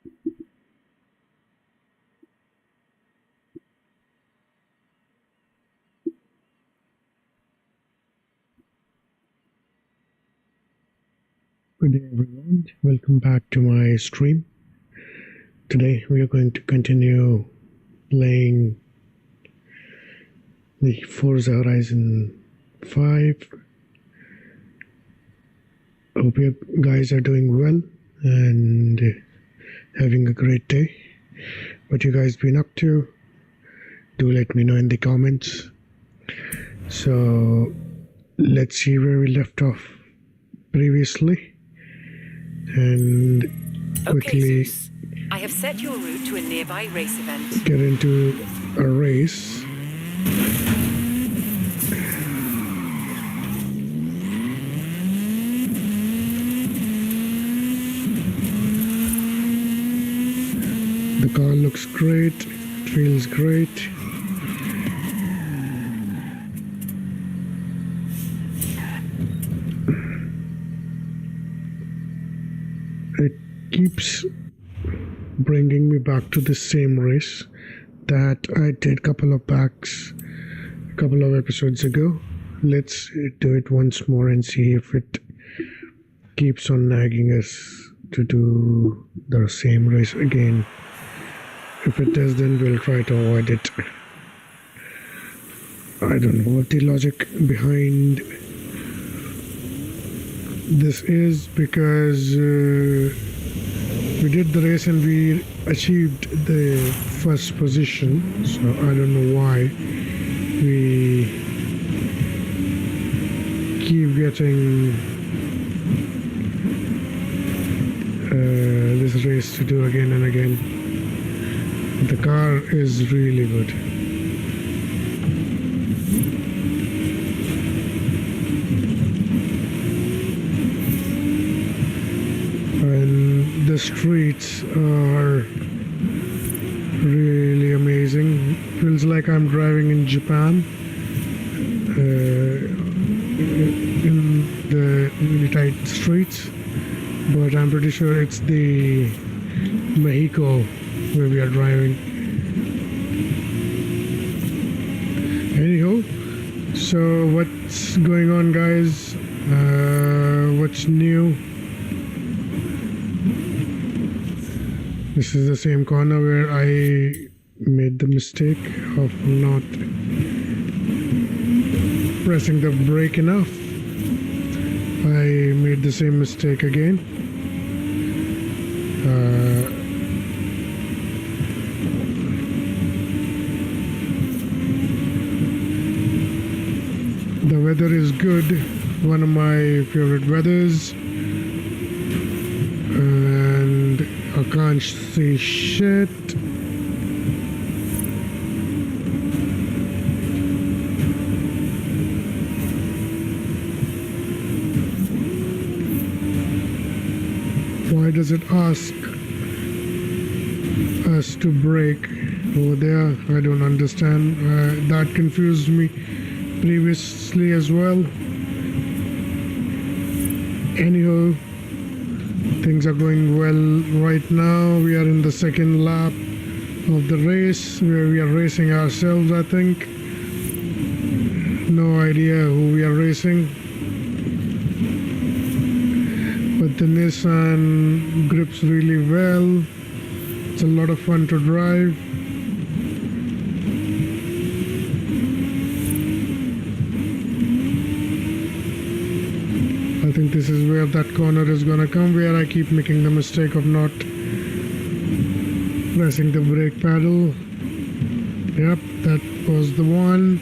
Good day everyone, welcome back to my stream. Today we are going to continue playing the Forza Horizon 5. Hope you guys are doing well and having a great day. What you guys been up to? Do let me know in the comments. So let's see where we left off previously. And quickly, okay, I have set your route to a nearby race event. Get into a race. The car looks great, it feels great. It keeps bringing me back to the same race that I did a couple of episodes ago. Let's do it once more and see if it keeps on nagging us to do the same race again. If it does, then we'll try to avoid it. I don't know what the logic behind this is, because we did the race and we achieved the first position, so I don't know why we keep getting this race to do again and again. The car is really good. And the streets are really amazing. Feels like I'm driving in Japan, in the really tight streets, but I'm pretty sure it's the Mexico where we are driving. Anyhow, so what's going on, guys? What's new? This is the same corner where I made the mistake of not pressing the brake enough. I made the same mistake again. The weather is good, one of my favorite weathers, and I can't see shit. Why does it ask us to brake over there? I don't understand. That confused me previously as well. Anyhow, things are going well right now. We are in the second lap of the race where we are racing ourselves, I think. No idea who we are racing. But the Nissan grips really well. It's a lot of fun to drive. I think this is where that corner is gonna come, where I keep making the mistake of not pressing the brake pedal. Yep, that was the one.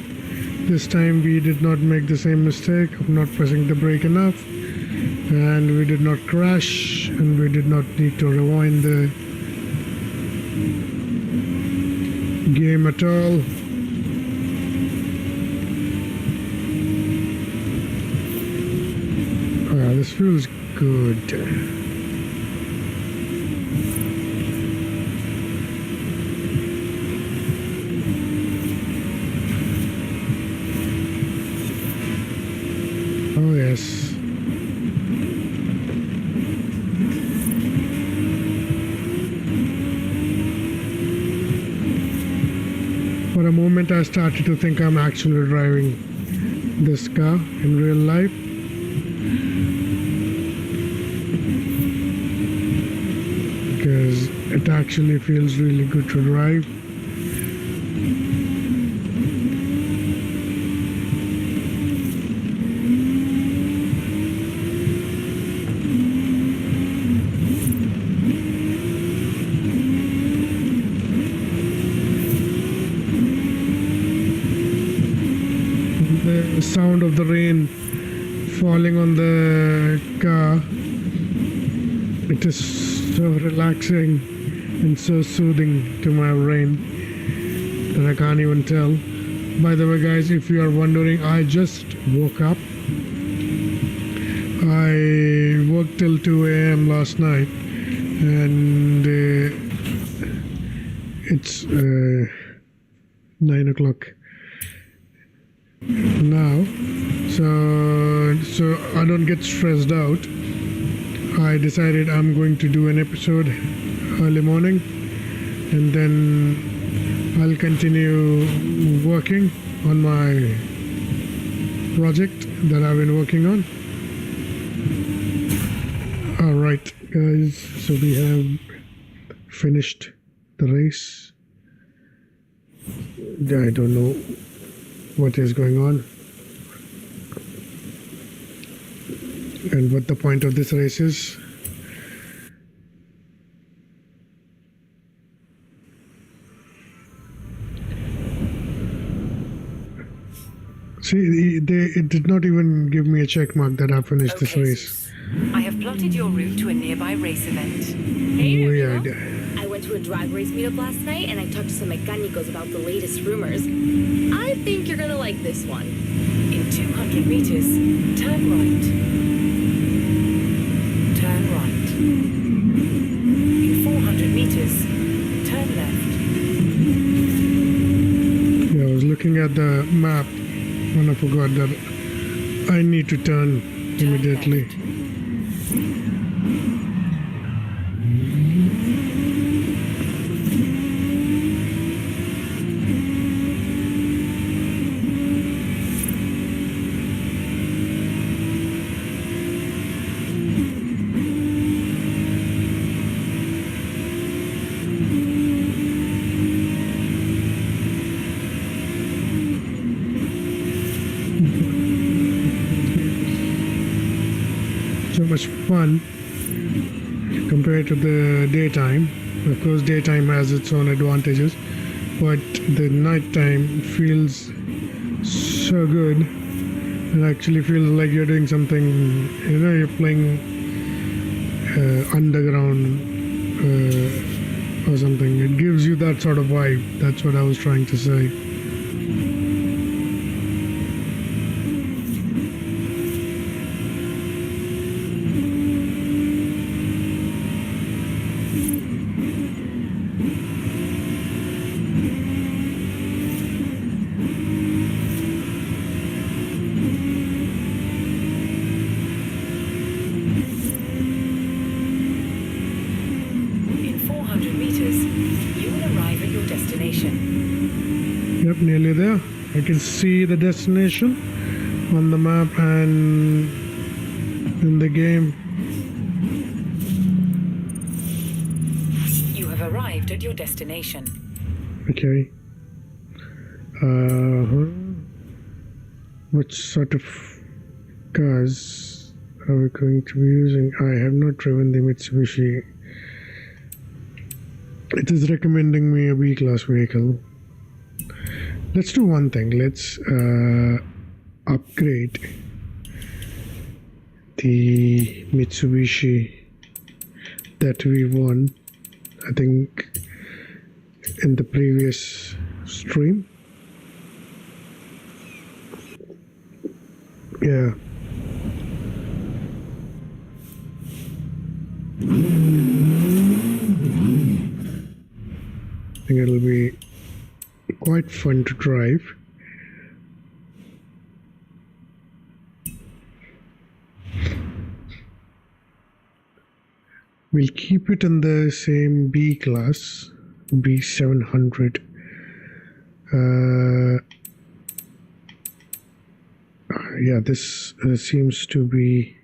This time we did not make the same mistake of not pressing the brake enough, and we did not crash, and we did not need to rewind the game at all. This feels good. Oh yes. For a moment I started to think I'm actually driving this car in real life. Because it actually feels really good to drive. The sound of the rain falling on the car, it is so relaxing and so soothing to my brain that I can't even tell. By the way guys, if you are wondering, I just woke up. I worked till 2 a.m. last night, and it's 9 o'clock now, so I don't get stressed out. I decided I'm going to do an episode early morning, and then I'll continue working on my project that I've been working on. Alright guys, so we have finished the race. I don't know what is going on and what the point of this race is. See, it did not even give me a check mark that I finished this race. I have plotted your route to a nearby race event. Hey, Weird. I went to a drag race meetup last night and I talked to some mechanicos about the latest rumors. I think you're gonna like this one. In 200 meters, turn right. Turn right. In 400 meters, turn left. Yeah, I was looking at the map and I forgot that I need to turn immediately. Left. So much fun compared to the daytime. Of course, daytime has its own advantages, but the nighttime feels so good. It actually feels like you're doing something, you know, you're playing underground or something. It gives you that sort of vibe. That's what I was trying to say. Yep, nearly there. I can see the destination on the map and in the game. You have arrived at your destination. Okay. Which sort of cars are we going to be using? I have not driven the Mitsubishi. It is recommending me a B-class vehicle. Let's do one thing. Let's upgrade the Mitsubishi that we won, I think, in the previous stream. Yeah. I think it'll be quite fun to drive. We'll keep it in the same B class, B700 Yeah, this seems to be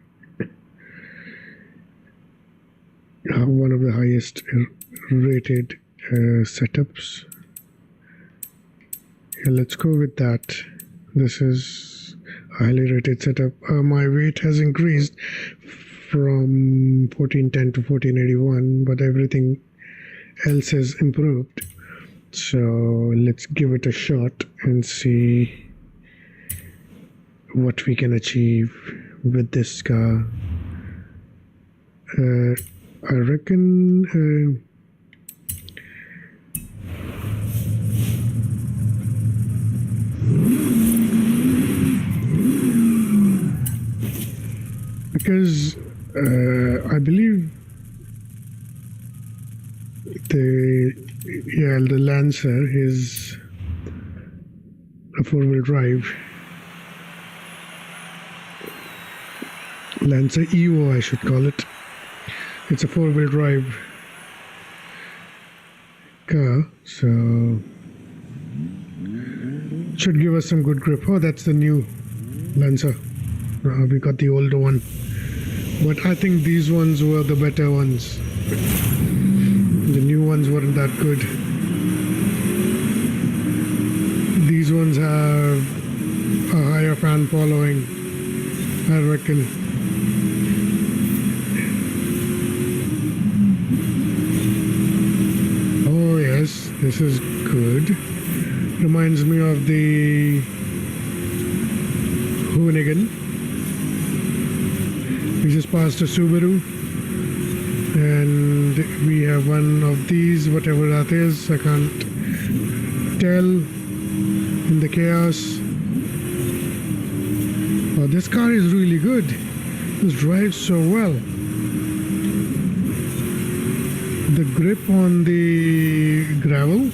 one of the highest rated setups. Yeah, let's go with that. This is a highly rated setup. My weight has increased from 1410 to 1481, but everything else has improved. So let's give it a shot and see what we can achieve with this car. I reckon because I believe the Lancer is a four-wheel drive. Lancer Evo, I should call it. It's a four-wheel drive car, so should give us some good grip. Oh, that's the new Lancer. We got the older one, but I think these ones were the better ones. The new ones weren't that good. These ones have a higher fan following, I reckon. Oh yes, this is good. Reminds me of the Hoonigan. We just passed a Subaru, and we have one of these, whatever that is. I can't tell in the chaos. Oh, this car is really good. This drives so well. The grip on the gravel,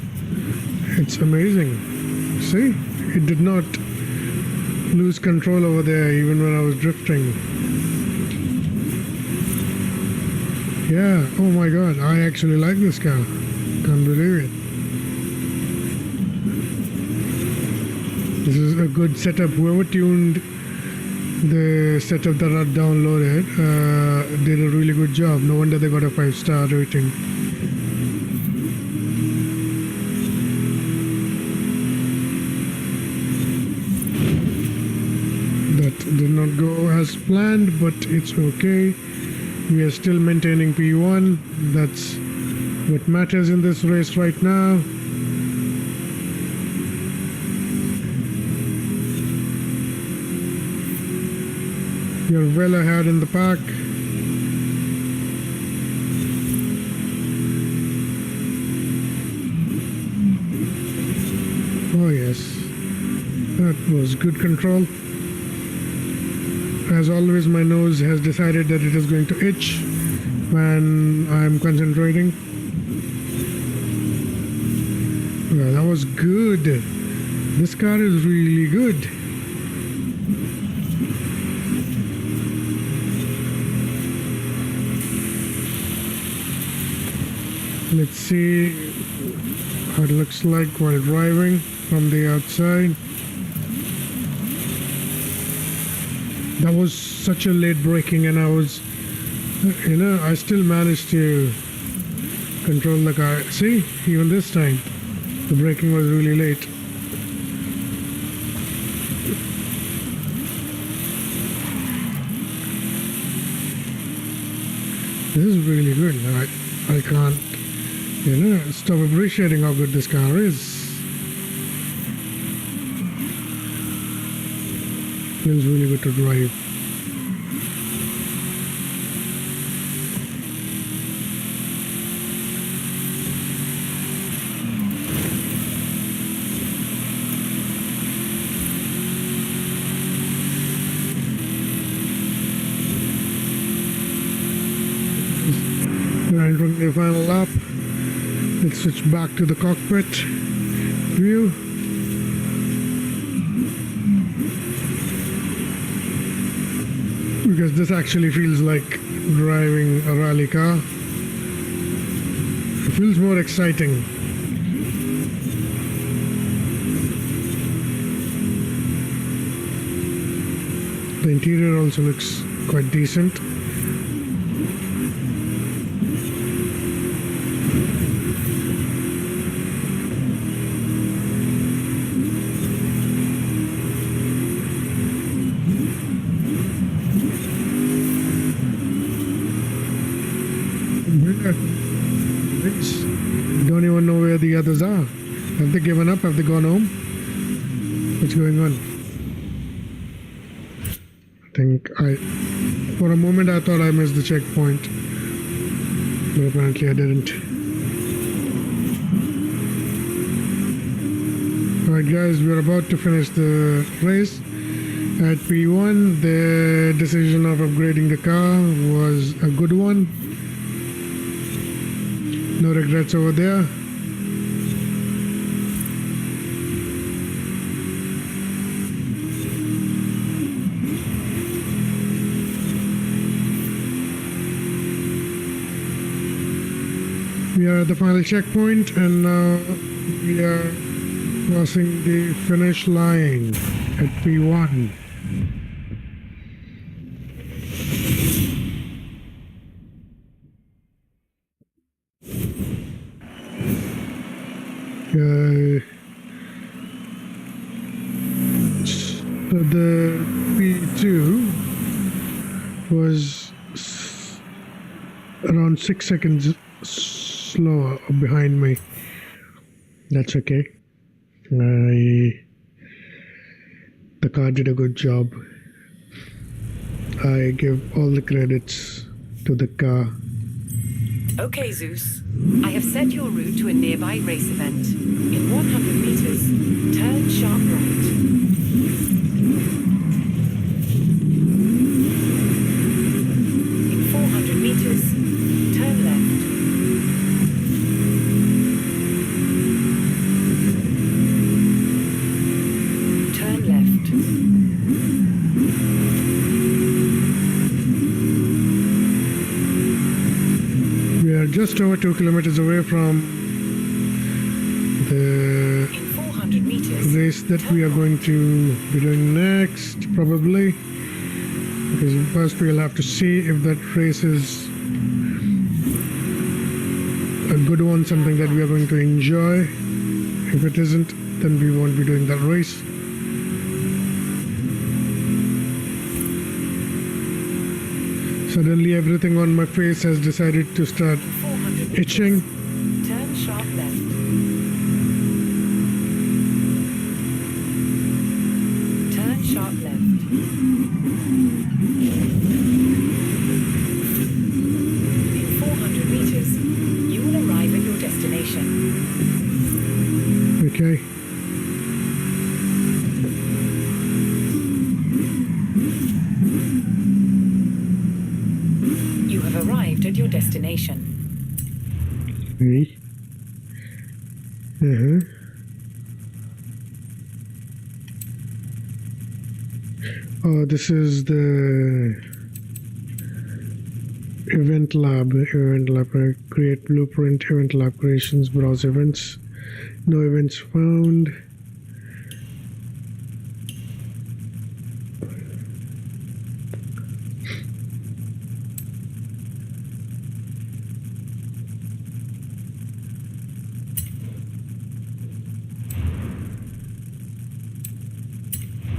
it's amazing. See, it did not lose control over there even when I was drifting. Yeah, oh my god, I actually like this car. Can't believe it. This is a good setup. Whoever tuned the setup that I downloaded did a really good job. No wonder they got a 5-star rating. That did not go as planned, but it's okay. We are still maintaining P1. That's what matters in this race right now. You're well ahead in the pack. Oh yes, that was good control. As always, my nose has decided that it is going to itch when I'm concentrating. Well, that was good. This car is really good. Let's see how it looks like while driving from the outside. That was such a late braking, and I was, I still managed to control the car. See, even this time, the braking was really late. This is really good. I can't, stop appreciating how good this car is. Feels really good to drive. We're entering the final lap. Let's switch back to the cockpit view. Because this actually feels like driving a rally car. It feels more exciting. The interior also looks quite decent. Don't even know where the others are. Have they given up? Have they gone home? What's going on? For a moment I thought I missed the checkpoint, but apparently I didn't. Alright guys, we're about to finish the race. At P1, the decision of upgrading the car was a good one. No regrets over there. We are at the final checkpoint and now we are crossing the finish line at P1. So the P2 was around 6 seconds slower behind me. That's okay. The car did a good job. I give all the credits to the car. Okay, Zeus. I have set your route to a nearby race event. In 100 meters, turn sharp right. In 400 meters, turn left. Turn left. We are just over 2 kilometers away from the In 400 meters, race that we are going to be doing next, probably. Because first we'll have to see if that race is a good one, something that we are going to enjoy. If it isn't, then we won't be doing that race. Suddenly everything on my face has decided to start 400 meters, itching. turn sharp left. Turn sharp left. In 400 meters, you will arrive at your destination. Okay. You have arrived at your destination. Me. Oh, this is the event lab. Create blueprint, event lab creations, browse events. No events found.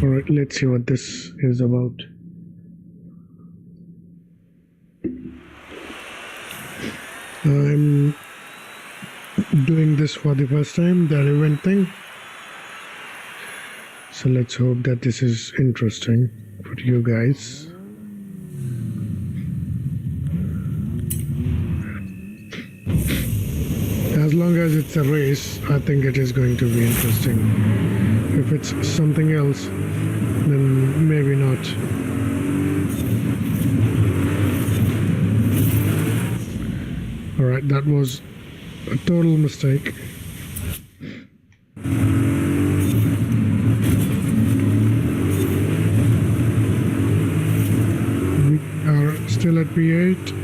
Alright, let's see what this is about. I'm doing this for the first time, the event thing. So let's hope that this is interesting for you guys. As long as it's a race, I think it is going to be interesting. If it's something else, then maybe not. Alright, that was a total mistake. We are still at P8.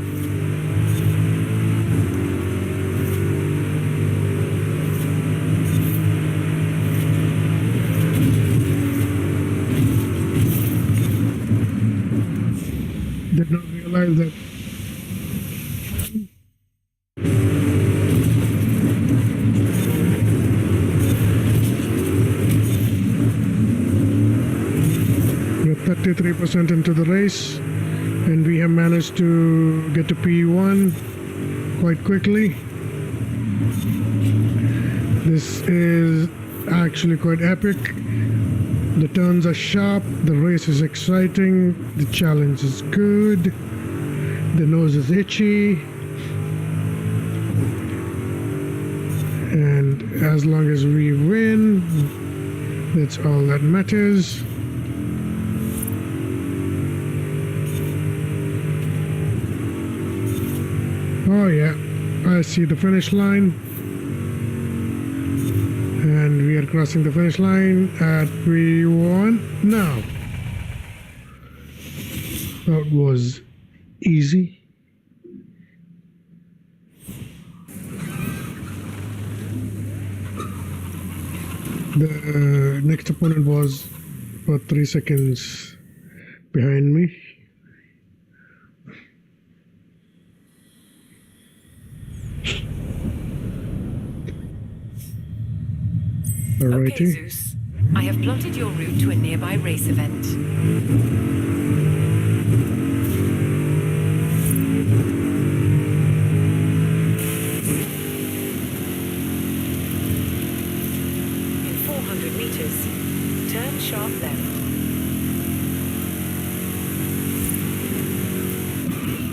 miles at we're 33% into the race, and we have managed to get to P1 quite quickly. This is actually quite epic. The turns are sharp, the race is exciting, the challenge is good, the nose is itchy, and as long as we win, that's all that matters. Oh yeah, I see the finish line. And we are crossing the finish line at P1 now. That was easy. The next opponent was about 3 seconds behind me. Alrighty. Okay, Zeus. I have plotted your route to a nearby race event. In 400 meters, turn sharp left.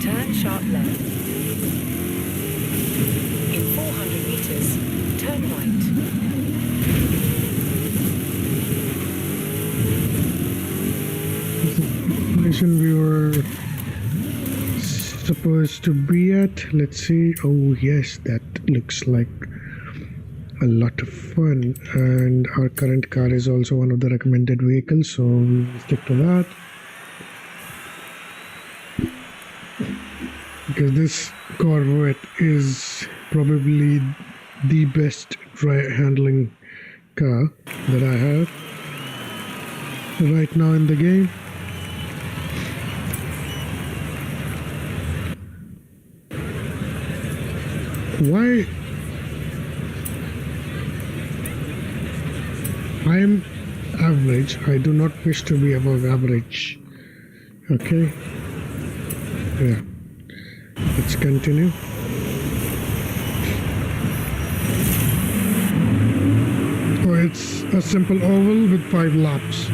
Turn sharp left. In 400 meters, turn right. We were supposed to be at. Let's see. Oh yes, that looks like a lot of fun, and our current car is also one of the recommended vehicles, so we'll stick to that because this Corvette is probably the best handling car that I have right now in the game. Why I am average, I do not wish to be above average. Okay, yeah, let's continue. Oh, it's a simple oval with 5 laps.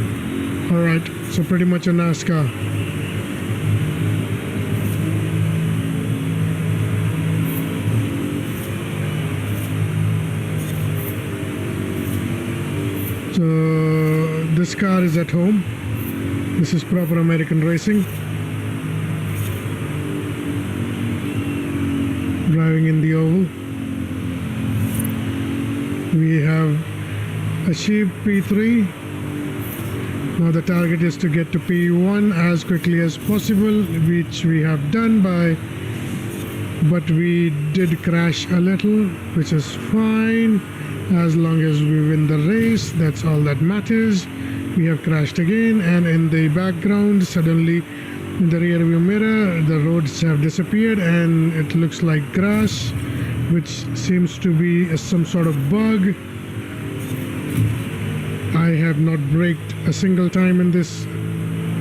Alright, so pretty much a NASCAR. So this car is at home. This is proper American racing. Driving in the oval. We have achieved P3. Now the target is to get to P1 as quickly as possible, which we have done but we did crash a little, which is fine. As long as we win the race, that's all that matters. We have crashed again, and in the background, suddenly in the rear view mirror, the roads have disappeared and it looks like grass, which seems to be some sort of bug. I have not braked a single time in this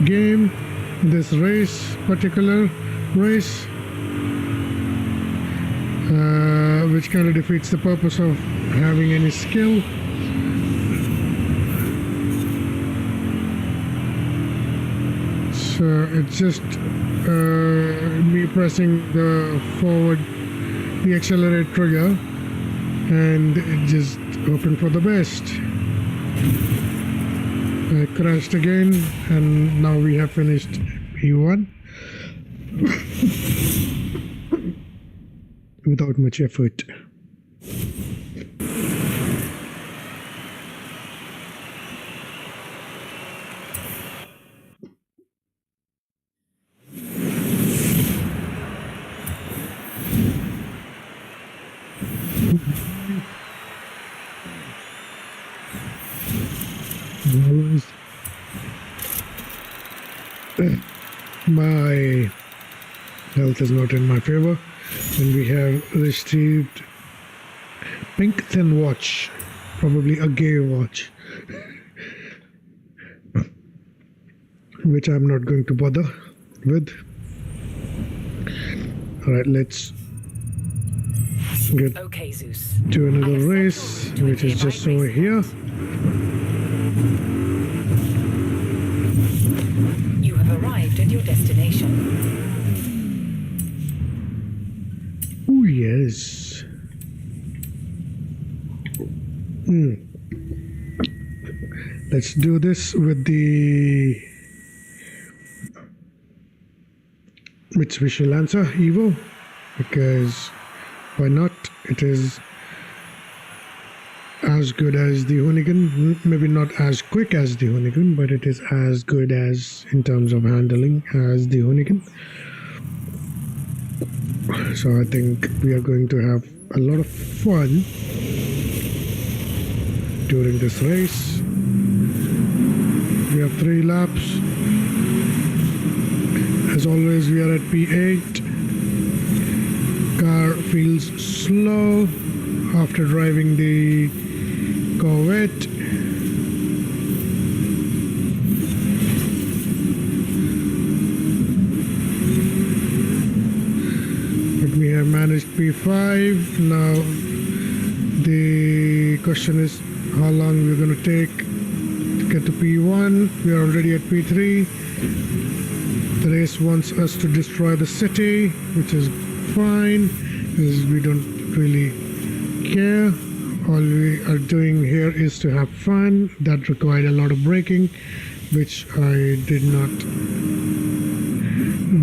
game, this particular race, which kind of defeats the purpose of having any skill. So it's just me pressing the accelerate trigger, and just hoping for the best. I crashed again, and now we have finished P1 without much effort. My Health is not in my favor. And we have received pink thin watch, probably a gay watch, which I'm not going to bother with. Alright, let's get Okay, Zeus. to I another have set race, your route to a which is nearby just over race here. event. You have arrived at your destination. Oh yes. Let's do this with the Mitsubishi Lancer Evo, because why not? It is as good as the Hoonigan, maybe not as quick as the Hoonigan, but it is as good as, in terms of handling, as the Hoonigan. So I think we are going to have a lot of fun during this race. We have 3 laps. As always, we are at P8. Car feels slow after driving the Corvette. But we have managed P5. Now the question is how long we're going to take to get to P1. We are already at P3. The race wants us to destroy the city, which is fine, because we don't really care. All we are doing here is to have fun. That required a lot of braking, which I did not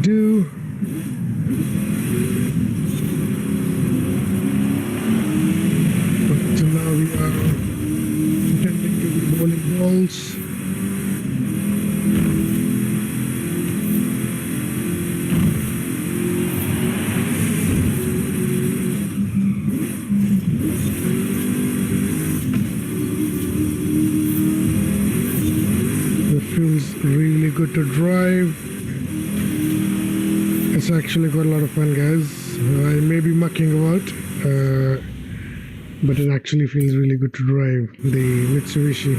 do. So now we are attempting to do bowling balls. Really good to drive. It's actually quite a lot of fun, guys. I may be mucking about, but it actually feels really good to drive the Mitsubishi.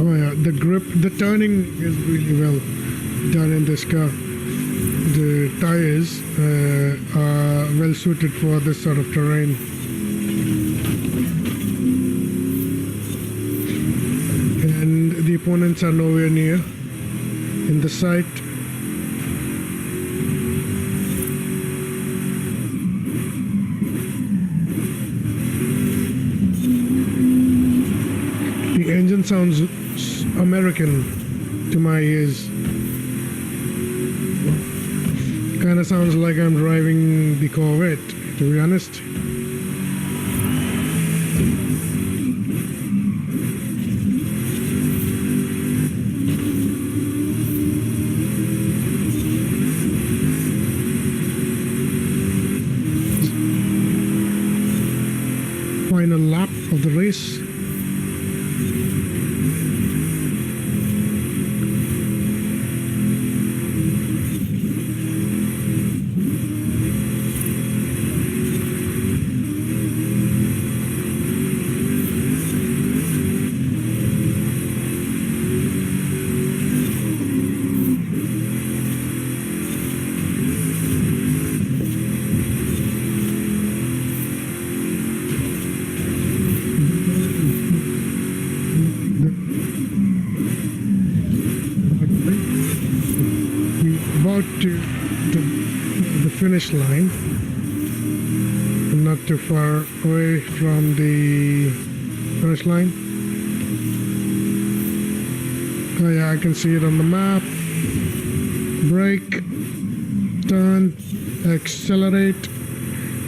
Oh yeah, the grip, the turning is really well done in this car. The tires are well suited for this sort of terrain. And the opponents are nowhere near in the sight. The engine sounds American to my ears. Kind of sounds like I'm driving the Corvette, to be honest. Final lap of the race. To the finish line. I'm not too far away from the finish line. Oh yeah, I can see it on the map. Brake, turn, accelerate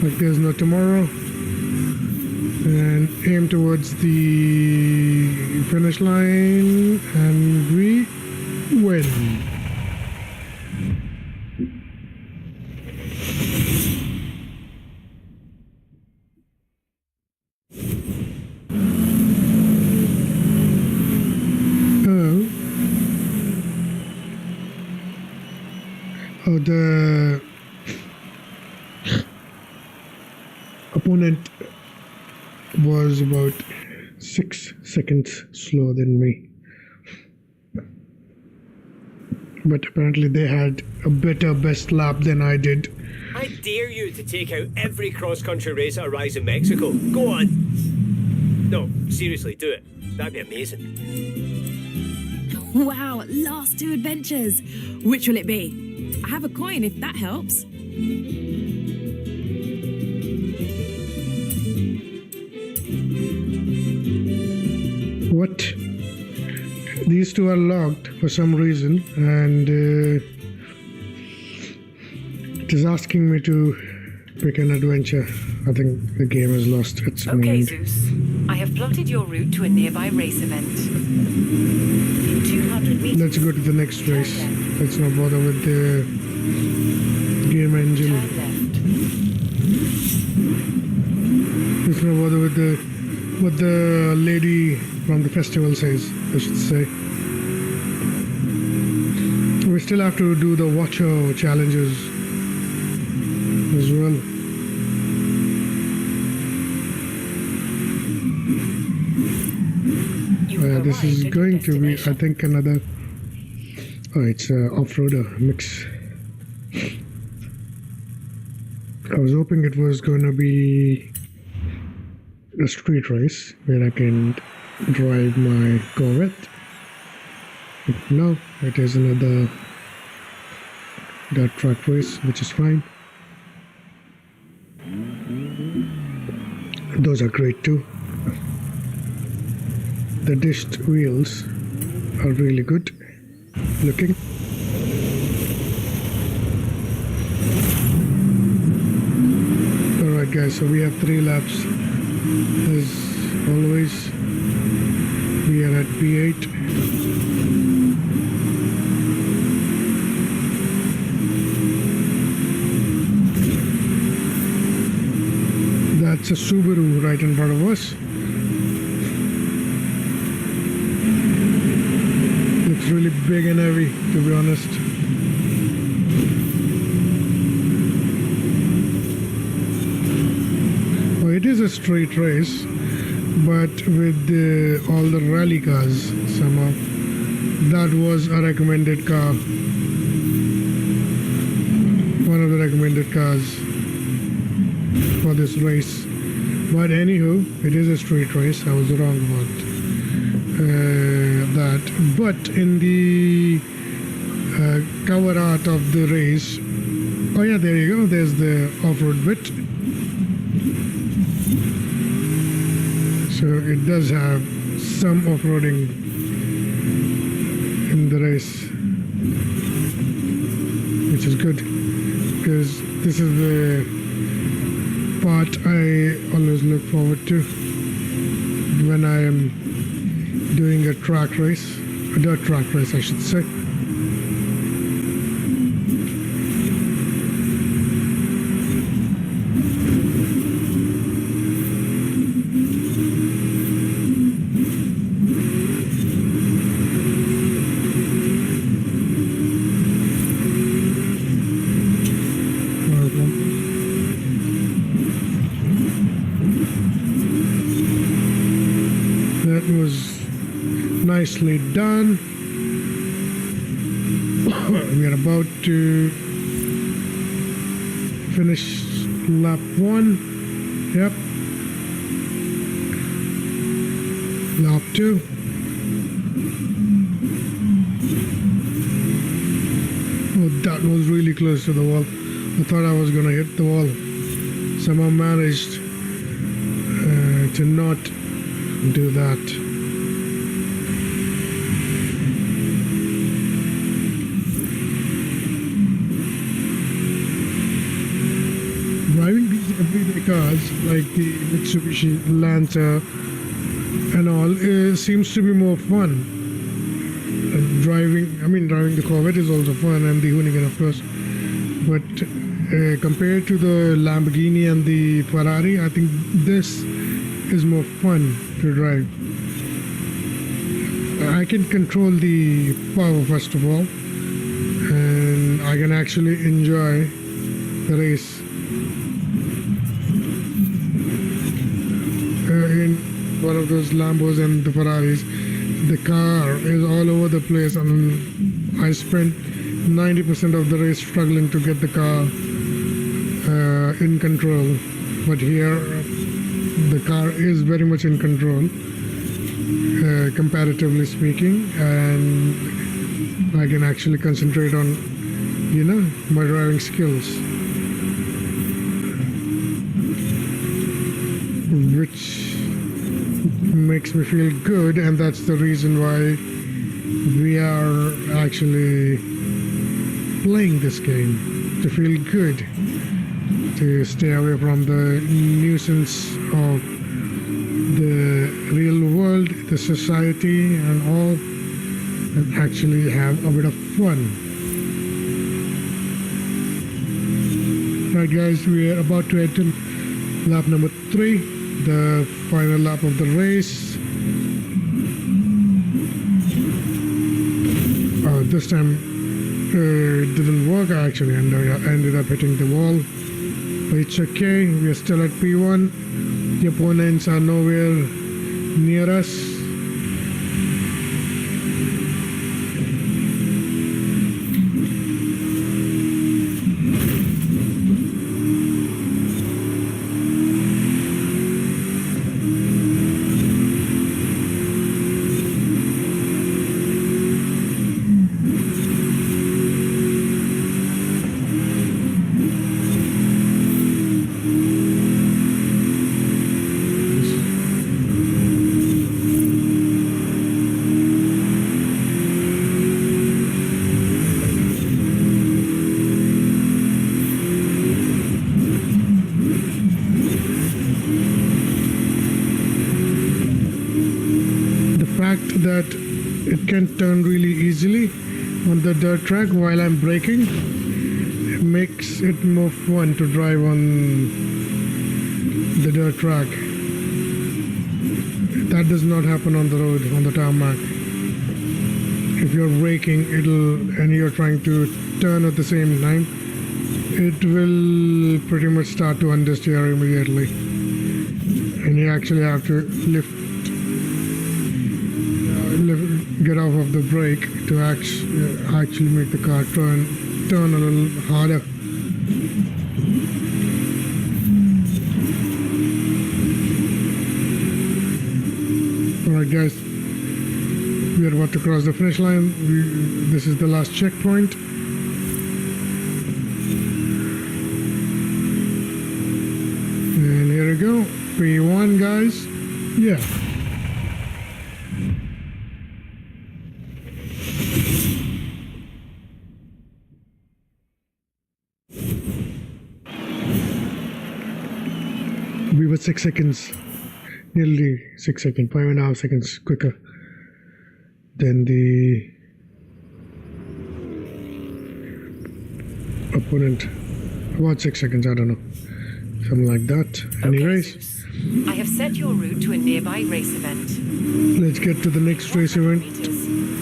like there's no tomorrow, and aim towards the finish line, and we win. The opponent was about 6 seconds slower than me, but apparently they had a better best lap than I did. I dare you to take out every cross-country race at Horizon Mexico. Go on. No, seriously, do it. That'd be amazing. Wow, last 2 adventures. Which will it be? I have a coin if that helps. What? These 2 are locked for some reason, and it is asking me to pick an adventure. I think the game has lost its Okay, mind. Zeus. I have plotted your route to a nearby race event. In 200 meters. Let's go to the next race. Let's not bother with the game engine. Turn left. Let's not bother with what the lady from the festival says, I should say. We still have to do the watcher challenges as well. This is going to be, I think, another... Oh, it's an off-roader mix. I was hoping it was going to be a street race where I can drive my Corvette. But no, it is another dirt track race, which is fine. Those are great too. The dished wheels are really good looking. Alright guys, so we have 3 laps as always. We are at EP08. That's a Subaru right in front of us. Looks really big and heavy, to be honest. Oh, it is a straight race, but with all the rally cars somehow. That was a recommended car. One of the recommended cars for this race. But anywho, it is a street race. I was wrong about that. But in the cover art of the race, oh yeah, there you go. There's the off-road bit. So it does have some off-roading in the race, which is good because this is the part I always look forward to when I am doing a track race, a dirt track race I should say. That was nicely done. We are about to finish lap 1. Yep. Lap 2. Oh, that was really close to the wall. I thought I was gonna hit the wall. Somehow managed to not do that. Driving these everyday cars like the Mitsubishi Lancer and all seems to be more fun. Driving the Corvette is also fun, and the Hoonigan of course, but compared to the Lamborghini and the Ferrari, I think this is more fun to drive. I can control the power first of all, and I can actually enjoy the race. In one of those Lambos and the Ferraris, the car is all over the place, and I spent 90% of the race struggling to get the car in control. But here, the car is very much in control, comparatively speaking, and I can actually concentrate on, my driving skills, which makes me feel good, and that's the reason why we are actually playing this game, to feel good, to stay away from the nuisance of the real world, the society and all, and actually have a bit of fun. Right guys, we are about to enter lap number 3, the final lap of the race. This time it didn't work actually, and I ended up hitting the wall, but it's okay. We are still at P1. The opponents are nowhere near us. That it can turn really easily on the dirt track while I'm braking, it makes it more fun to drive on the dirt track. That does not happen on the road, on the tarmac. If you're braking and you're trying to turn at the same time, it will pretty much start to understeer immediately, and you actually have to get off of the brake to actually make the car turn a little harder. Alright guys, we are about to cross the finish line. This is the last checkpoint. And here we go, P1 guys. Yeah. We were 6 seconds, nearly 6 seconds, 5.5 seconds quicker than the opponent. About 6 seconds, I don't know, something like that. Anyways, Zeus, I have set your route to a nearby race event. Let's get to the next race event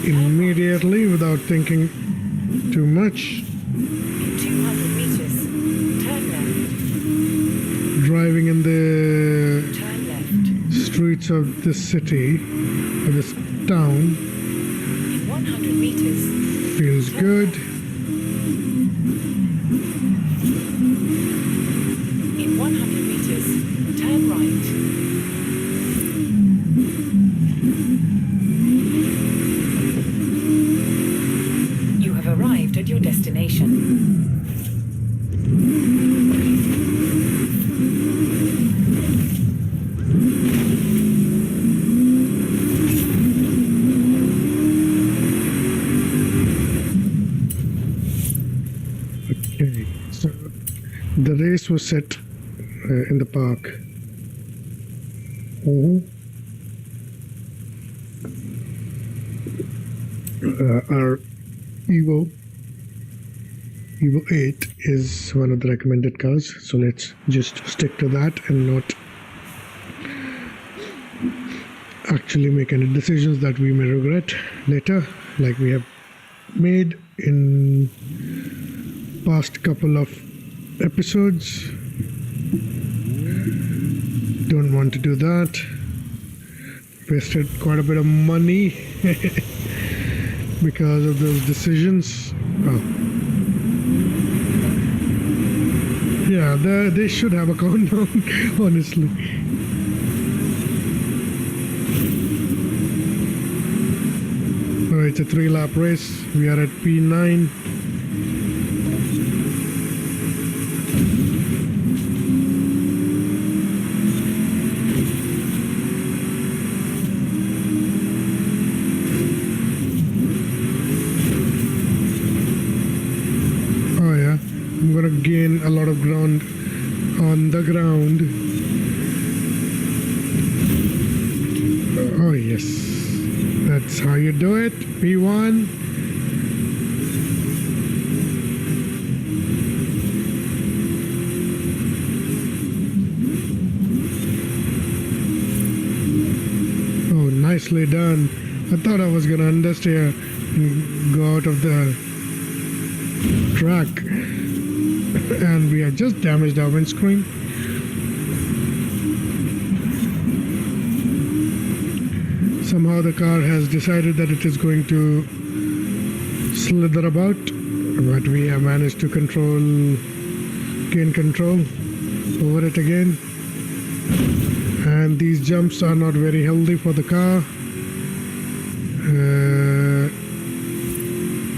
immediately without thinking too much. 200 meters, turn left. Driving in the Turn left. streets of this city, of this town, In 100 meters, feels good. in 100 meters, turn right. You have arrived at your destination. Okay, so the race was set in the park. Our EP08 is one of the recommended cars, so let's just stick to that and not actually make any decisions that we may regret later, like we have made in past couple of episodes. Don't want to do that. Wasted quite a bit of money because of those decisions. Oh. Yeah, they should have a countdown, honestly. Alright, it's a 3-lap race. We are at P9. Oh yeah, I'm gonna gain a lot of ground on the ground. Oh yes, that's how you do it. P1. Oh, nicely done. I thought I was gonna understeer and go out of the track, and we had just damaged our windscreen. Somehow the car has decided that it is going to slither about, but we have managed to gain control over it again. And these jumps are not very healthy for the car,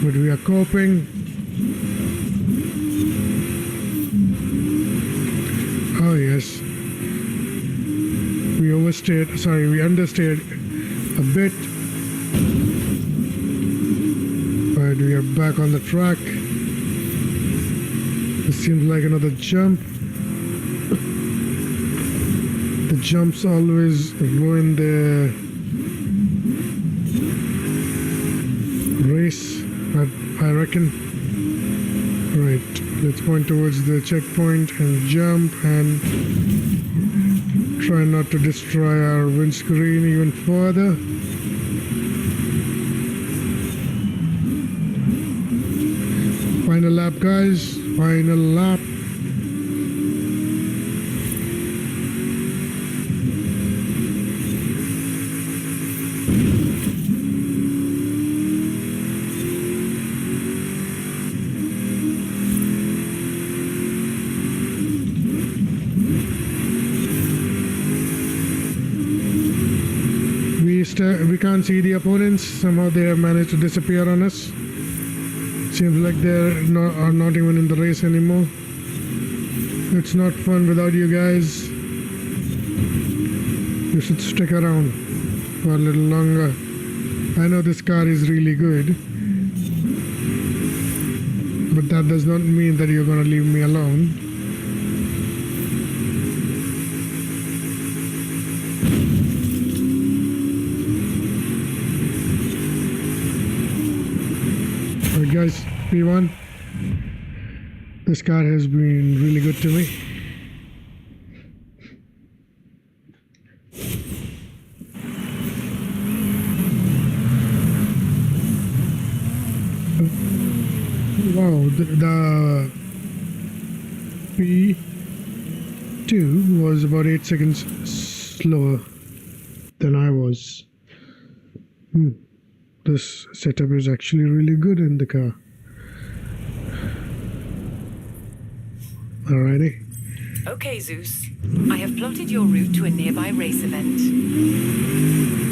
but we are coping. Oh yes, we understeered a bit, but we are back on the track. This seems like another jump. The jumps always ruin the race, I reckon. Right, let's point towards the checkpoint and jump and try not to destroy our windscreen even further. Final lap, guys. Final lap. We can't see the opponents. Somehow they have managed to disappear on us. Seems like they are not even in the race anymore. It's not fun without you guys. You should stick around for a little longer. I know this car is really good, but that does not mean that you're gonna leave me alone. Guys, P1, this car has been really good to me. Wow, the P2 was about 8 seconds slower than I was. This setup is actually really good in the car. Alrighty. Okay, Zeus. I have plotted your route to a nearby race event.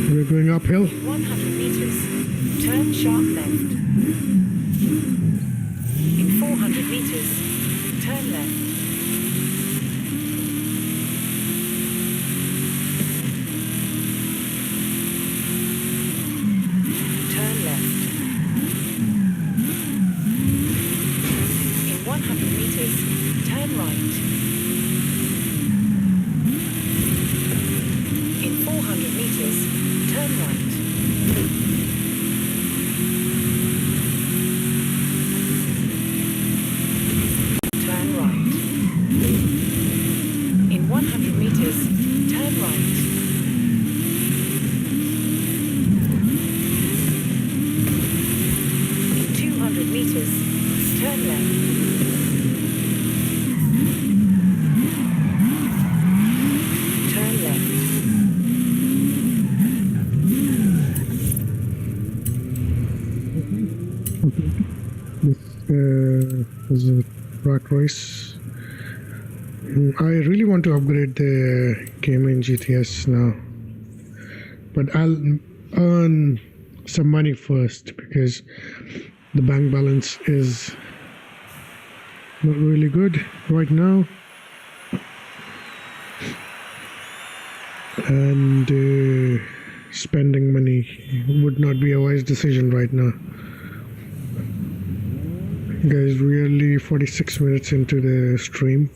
We're going uphill. 100 meters, turn sharp left. In 400 meters, turn left. Turn left. In 100 meters, turn right. In 400 meters, turn right. Turn right. In 100 meters, turn right. In 200 meters, turn left. This is a track race. I really want to upgrade the game in GTS now, but I'll earn some money first because the bank balance is not really good right now, and spending money would not be a wise decision right now. Guys, we are only 46 minutes into the stream.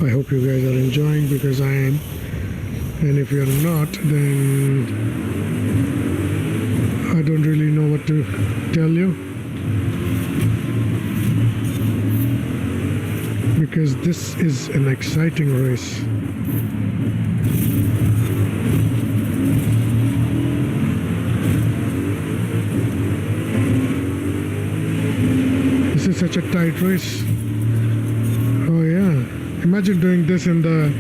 I hope you guys are enjoying, because I am, and if you're not, then I don't really know what to tell you, because this is an exciting race. This is such a tight race. Oh yeah, imagine doing this in the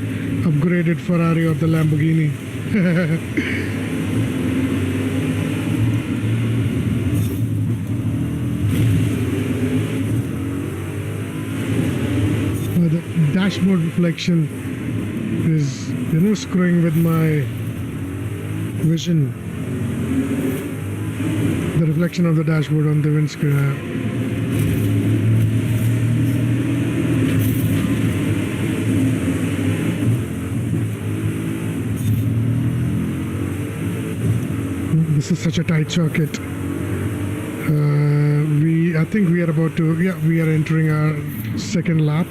upgraded Ferrari or the Lamborghini. The dashboard reflection is, screwing with my vision. The reflection of the dashboard on the windscreen. This is such a tight circuit. I think we are about to, we are entering our second lap.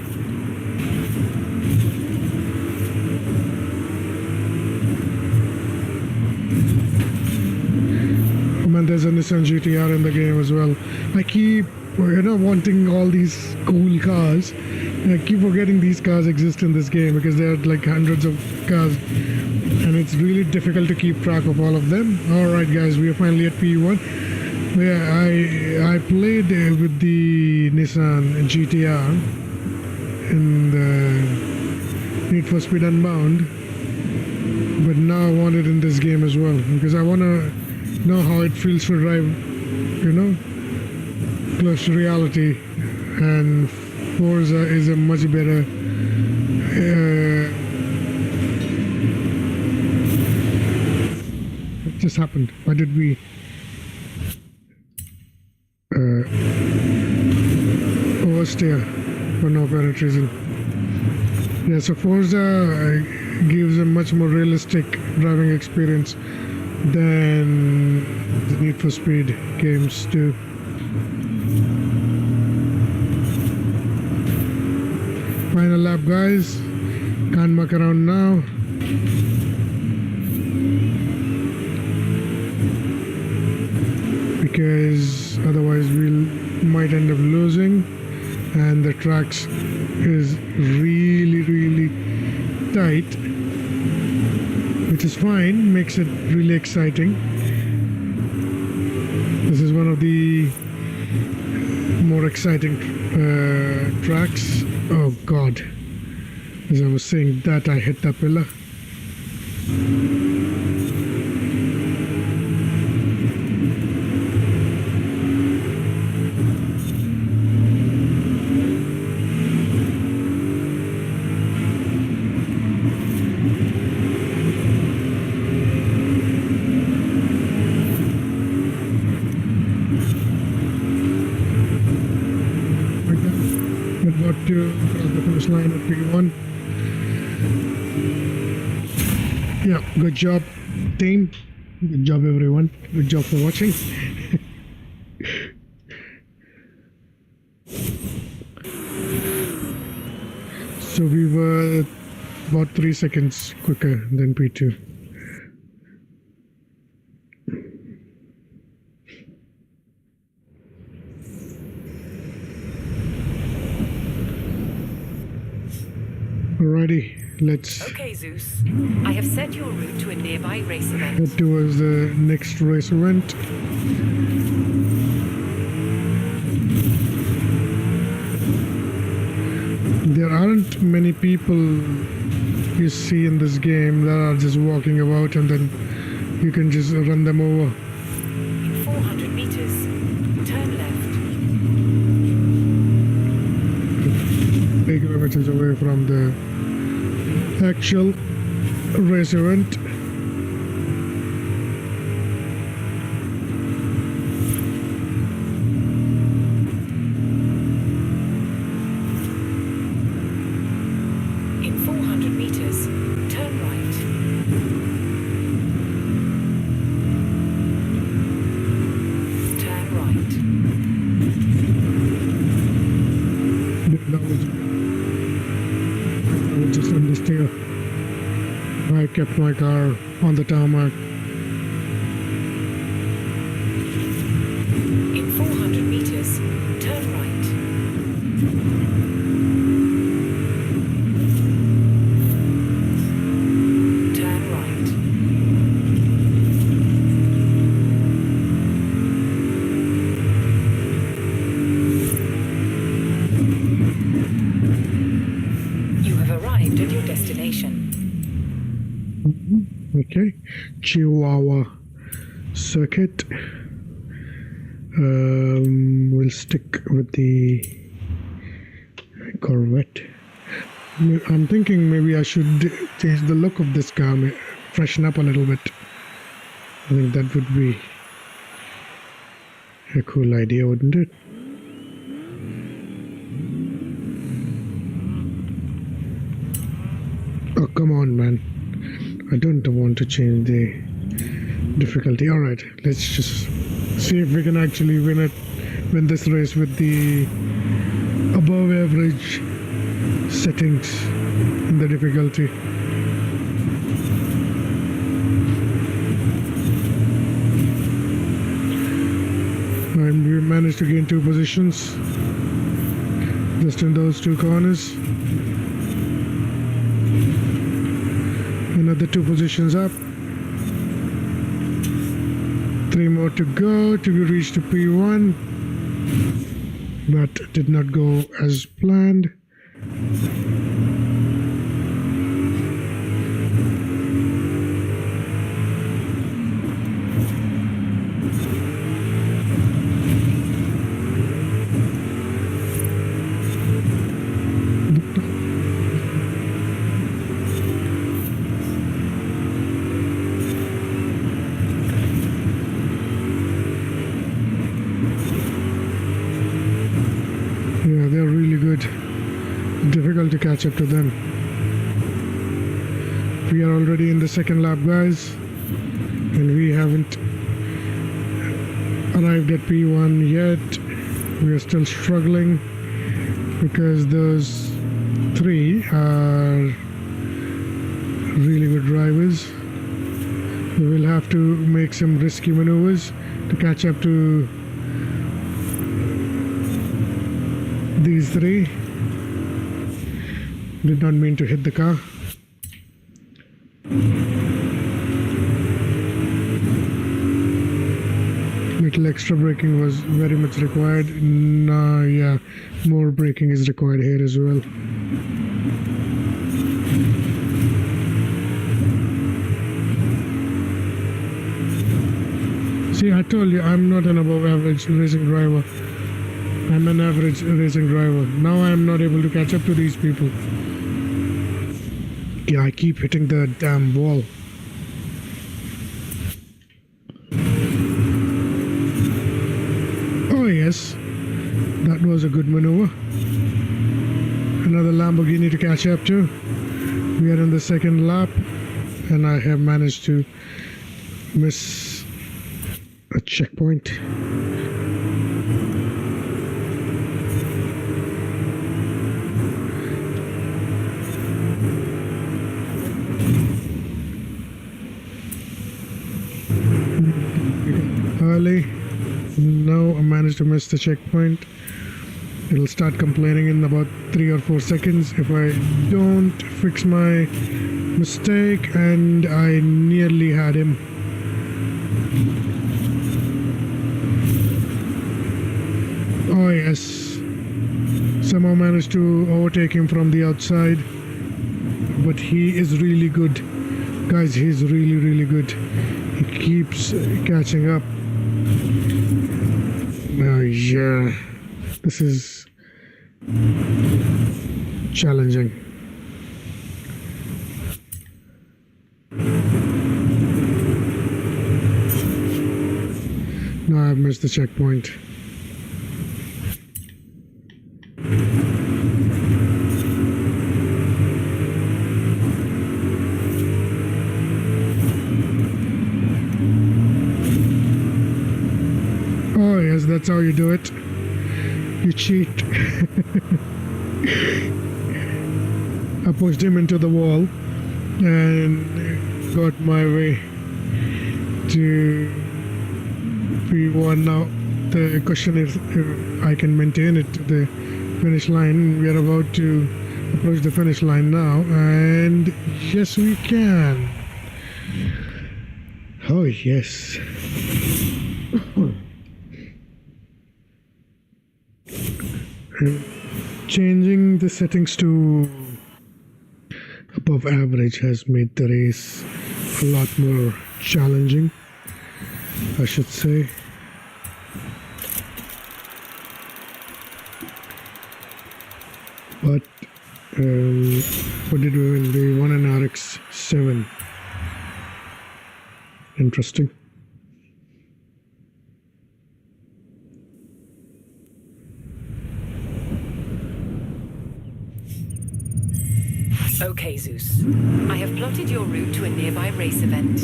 Oh man, there's a Nissan GTR in the game as well. I keep, wanting all these cool cars. I keep forgetting these cars exist in this game, because there are like hundreds of cars, and it's really difficult to keep track of all of them. Alright guys, we are finally at P1. Yeah, I played with the Nissan GTR in the Need for Speed Unbound, but now I want it in this game as well, because I want to know how it feels to drive, close to reality, and Forza is a much better what just happened? Why did we oversteer for no apparent reason? Yeah, so Forza gives a much more realistic driving experience than the Need for Speed games do. Final lap, guys. Can't muck around now. Because otherwise we might end up losing, and the tracks is really tight, which is fine, makes it really exciting. This is one of the more exciting tracks. Oh god, as I was saying that, I hit that pillar. To cross the finish line at P1. Yeah, good job team, good job everyone, good job for watching. So we were about 3 seconds quicker than P2. Alrighty, let's Okay, Zeus. I have set your route to a nearby race event. head towards the next race event. There aren't many people you see in this game that are just walking about and then you can just run them over. In 400 meters, turn left. kilometers away from the actual race event. In 400 meters, turn right. Turn right. I was just understeer. I kept my car on the tarmac. In 400 meters, turn right. Turn right. You have arrived at your destination. Okay, Chihuahua circuit. We'll stick with the Corvette. I'm thinking maybe I should change the look of this car, freshen up a little bit. I think that would be a cool idea, wouldn't it? Oh, come on, man. I don't want to change the difficulty. Alright, let's just see if we can actually win this race with the above average settings in the difficulty. And we managed to gain 2 positions just in those 2 corners. Another 2 positions up. 3 more to go to reach to P1. But did not go as planned. Yeah, they're really good. Difficult to catch up to them. We are already in the 2nd lap, guys, and we haven't arrived at P1 yet. We are still struggling because those 3 are really good drivers. We will have to make some risky maneuvers to catch up to these 3. Did not mean to hit the car. Little extra braking was very much required. No, yeah, more braking is required here as well. See, I told you I'm not an above average racing driver. I'm an average racing driver. Now I am not able to catch up to these people. Yeah, I keep hitting the damn wall. Oh yes, that was a good maneuver. Another Lamborghini to catch up to. We are in the 2nd lap and I have managed to miss a checkpoint. Early. Now I managed to miss the checkpoint. It'll start complaining in about 3 or 4 seconds if I don't fix my mistake, and I nearly had him. Oh yes, somehow managed to overtake him from the outside, but he is really good, guys. He's really good. He keeps catching up. Oh yeah, this is challenging. No, I've missed the checkpoint. Oh yes, that's how you do it. You cheat. I pushed him into the wall and got my way to P1 now. The question is if I can maintain it to the finish line. We are about to approach the finish line now, and yes, we can. Oh yes. Changing the settings to above average has made the race a lot more challenging, I should say. But what did we win? We won an RX-7. Interesting. Okay, Zeus. I have plotted your route to a nearby race event.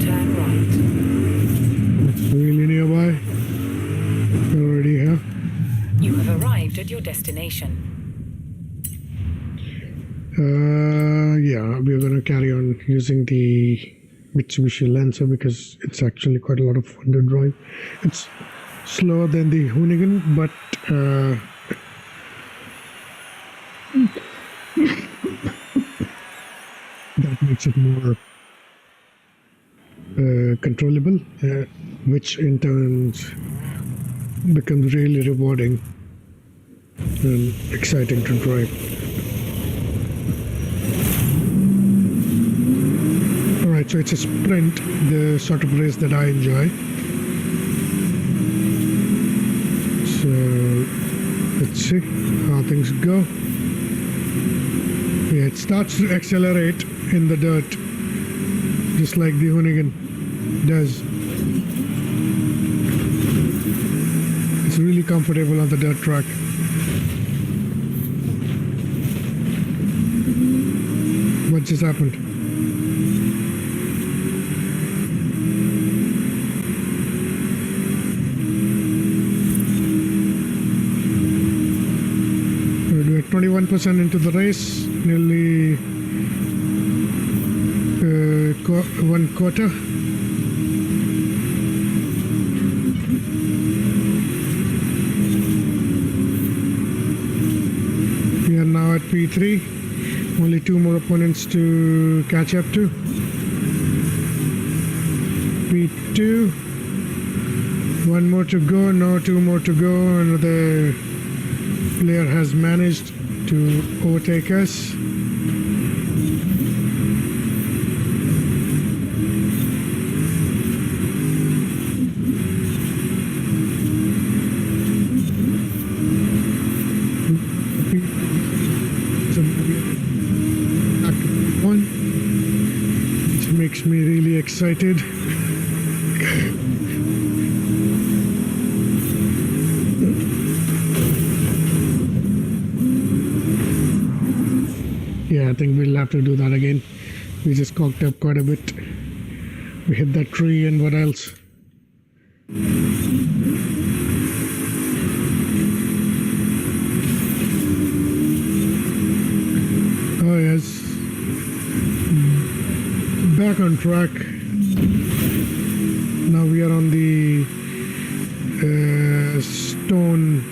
Turn right. Really nearby? We're already here. You have arrived at your destination. Yeah, we're gonna carry on using the Mitsubishi Lancer because it's actually quite a lot of fun to drive. It's slower than the Hoonigan, but that makes it more controllable, which in turn becomes really rewarding and exciting to drive. Alright, so it's a sprint, the sort of race that I enjoy. So let's see how things go. Yeah, it starts to accelerate in the dirt, just like the Hoonigan does. It's really comfortable on the dirt track. What just happened? We're 21% into the race, nearly one quarter. We are now at P3. Only two more opponents to catch up to. P2. One more to go. No, two more to go. Another player has managed to overtake us. One, which makes me really excited. Yeah, I think we'll have to do that again. We just cocked up quite a bit. We hit that tree, and what else? Oh yes, back on track. Now we are on the stone.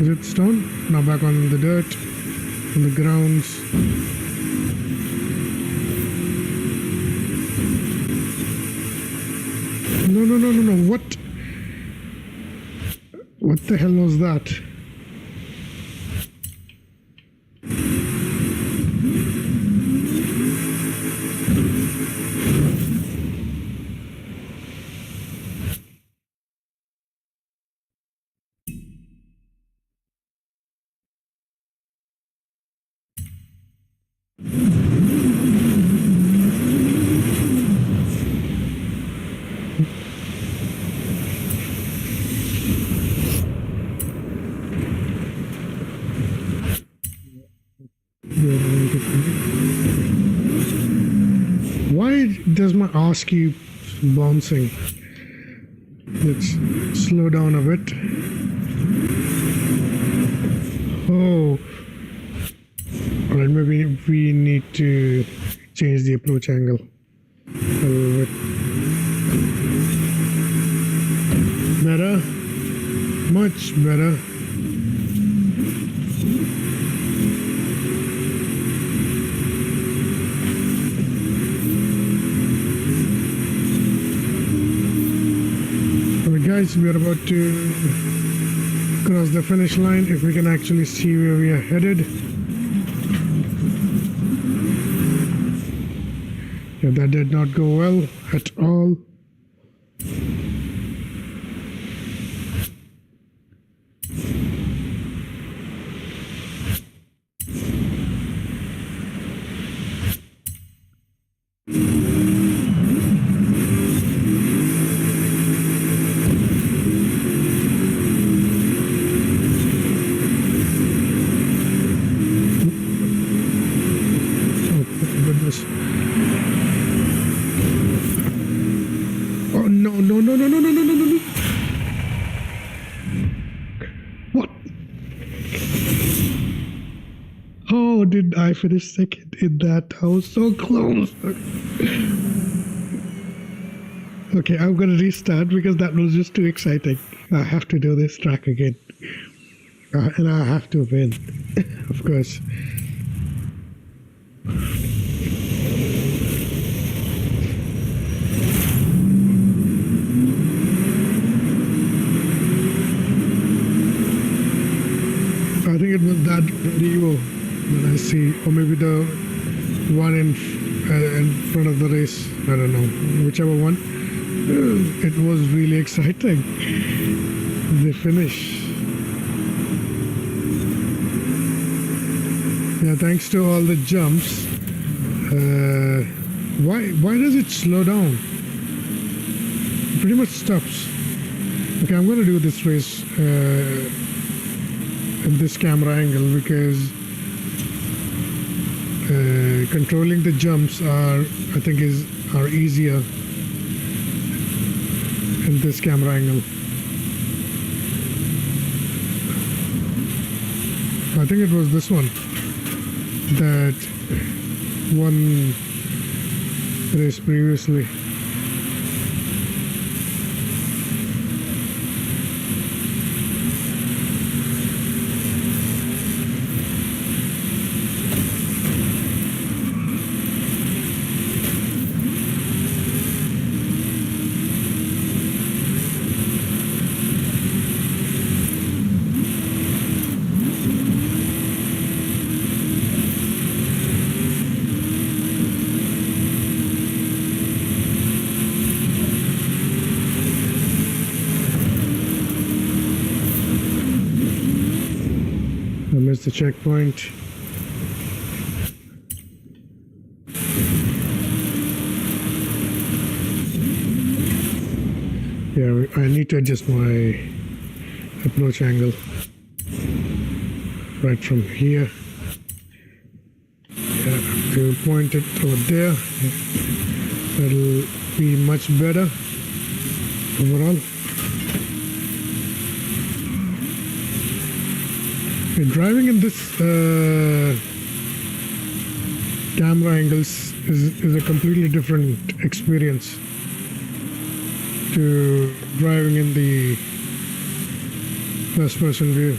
Is it stone? Now back on the dirt, on the grounds. No! What? What the hell was that? does my ass keep bouncing? Let's slow down a bit. Oh, all right. Maybe we need to change the approach angle a little bit. Better, much better. Guys, we are about to cross the finish line. If we can actually see where we are headed. Yeah, that did not go well at all. Oh no, no, no, no, no, no, no, no, no. What? How did I finish second in that? I was so close. Okay, I'm gonna restart because that was just too exciting. I have to do this track again. And I have to win, of course. I think it was that video that I see, or maybe the one in front of the race. I don't know, whichever one. It was really exciting. The finish. Yeah, thanks to all the jumps. Why does it slow down? It pretty much stops. Okay, I'm gonna do this race in this camera angle because controlling the jumps I think are easier in this camera angle. I think it was this one that won race previously. I missed the checkpoint. Yeah, I need to adjust my approach angle right from here. Yeah, to point it over there. That'll be much better overall. Driving in this camera angles is a completely different experience to driving in the first person view.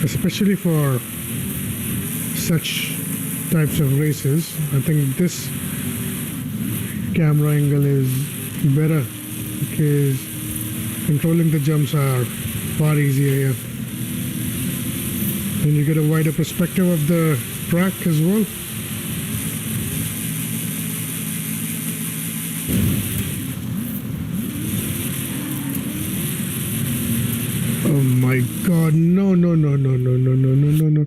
Especially for such types of races, I think this camera angle is better because controlling the jumps are far easier here, and you get a wider perspective of the track as well. Oh my god, no, no, no, no, no, no, no, no, no, no.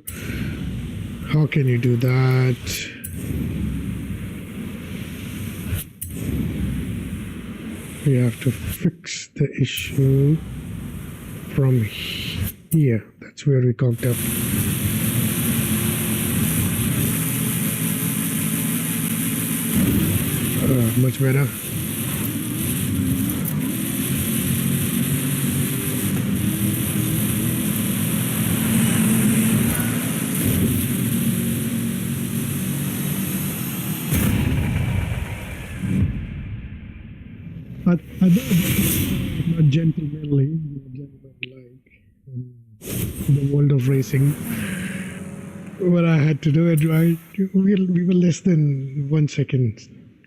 How can you do that? We have to fix the issue from here. Yeah, that's where we cocked up. Much better. I not gentlemanly, gentleman-like in the world of racing. But I had to do it right. We were less than 1 second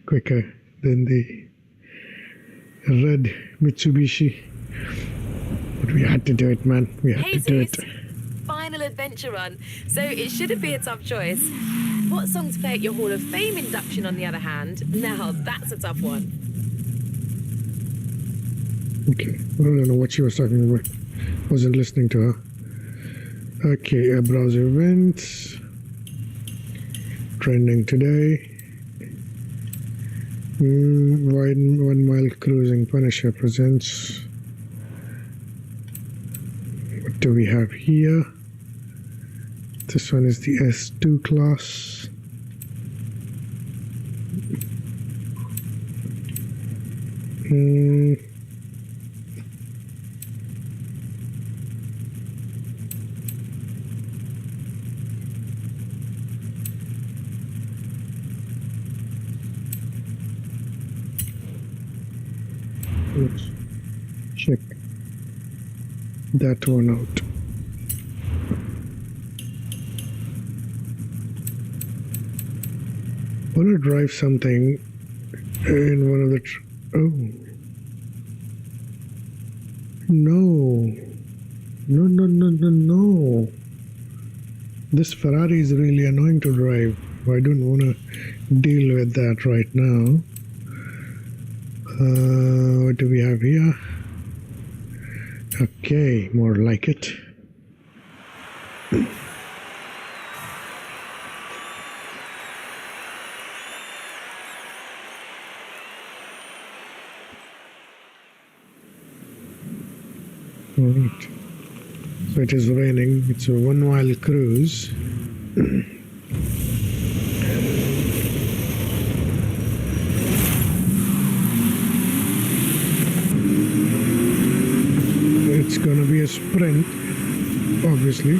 quicker than the red Mitsubishi. But we had to do it, man. We had Hey, to do Zeus. it. Final adventure run. So it shouldn't be a tough choice. What song to play at your Hall of Fame induction, on the other hand? Now that's a tough one. Okay, I don't know what she was talking about. Wasn't listening to her. Okay, browse events. Trending today. 1 mile cruising. Punisher presents. What do we have here? This one is the S2 class. Let's check that one out. I want to drive something in one of the... oh. No. No. This Ferrari is really annoying to drive. I don't want to deal with that right now. What do we have here? Okay, more like it. Alright. So it is raining. It's a 1 mile cruise. It's gonna be a sprint, obviously.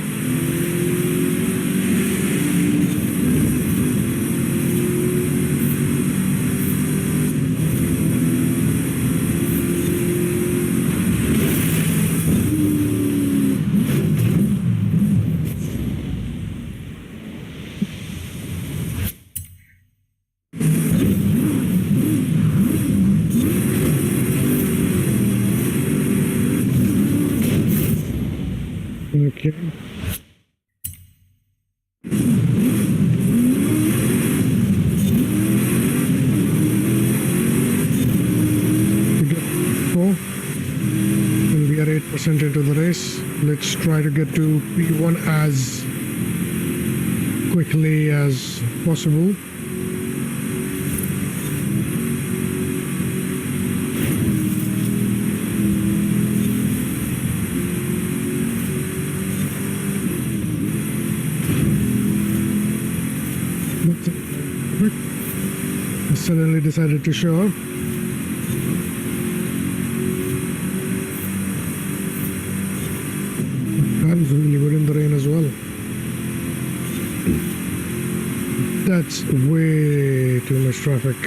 Okay. We got 4 and we are 8% into the race. Let's try to get to P1 as quickly as possible. I suddenly decided to show up. That was really good in the rain as well. That's way too much traffic.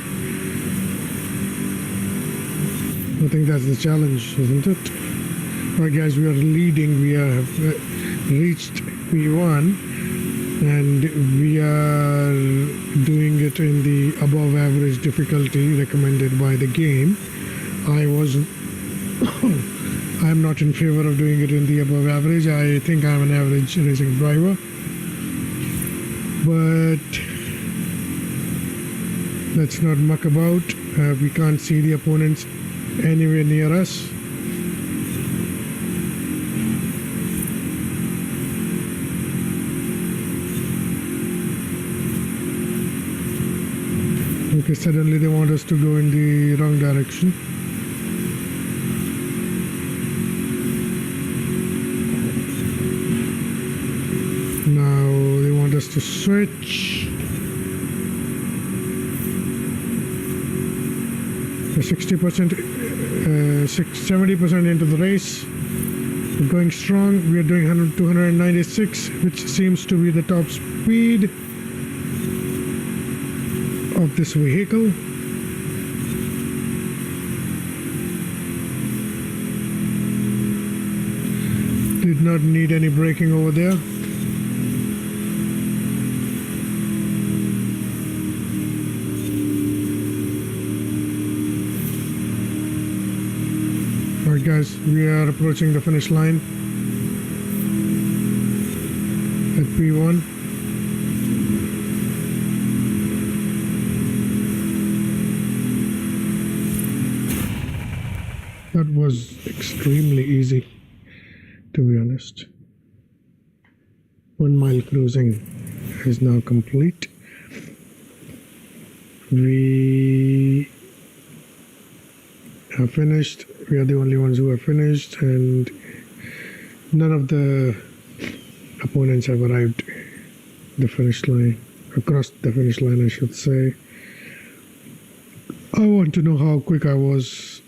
I think that's the challenge, isn't it? Alright guys, we are leading. We have reached P1. And we are doing it in the above average difficulty recommended by the game. I'm not in favor of doing it in the above average. I think I'm an average racing driver. But let's not muck about. We can't see the opponents anywhere near us. Okay, suddenly they want us to go in the wrong direction. switch. We're 60%, 70% into the race. We're going strong. We are doing 296, which seems to be the top speed of this vehicle. Did not need any braking over there. Alright guys, we are approaching the finish line at P1. That was extremely easy, to be honest. 1 mile cruising is now complete. We have finished. We are the only ones who have finished, and none of the opponents have arrived the finish line, across the finish line, I should say. I want to know how quick I was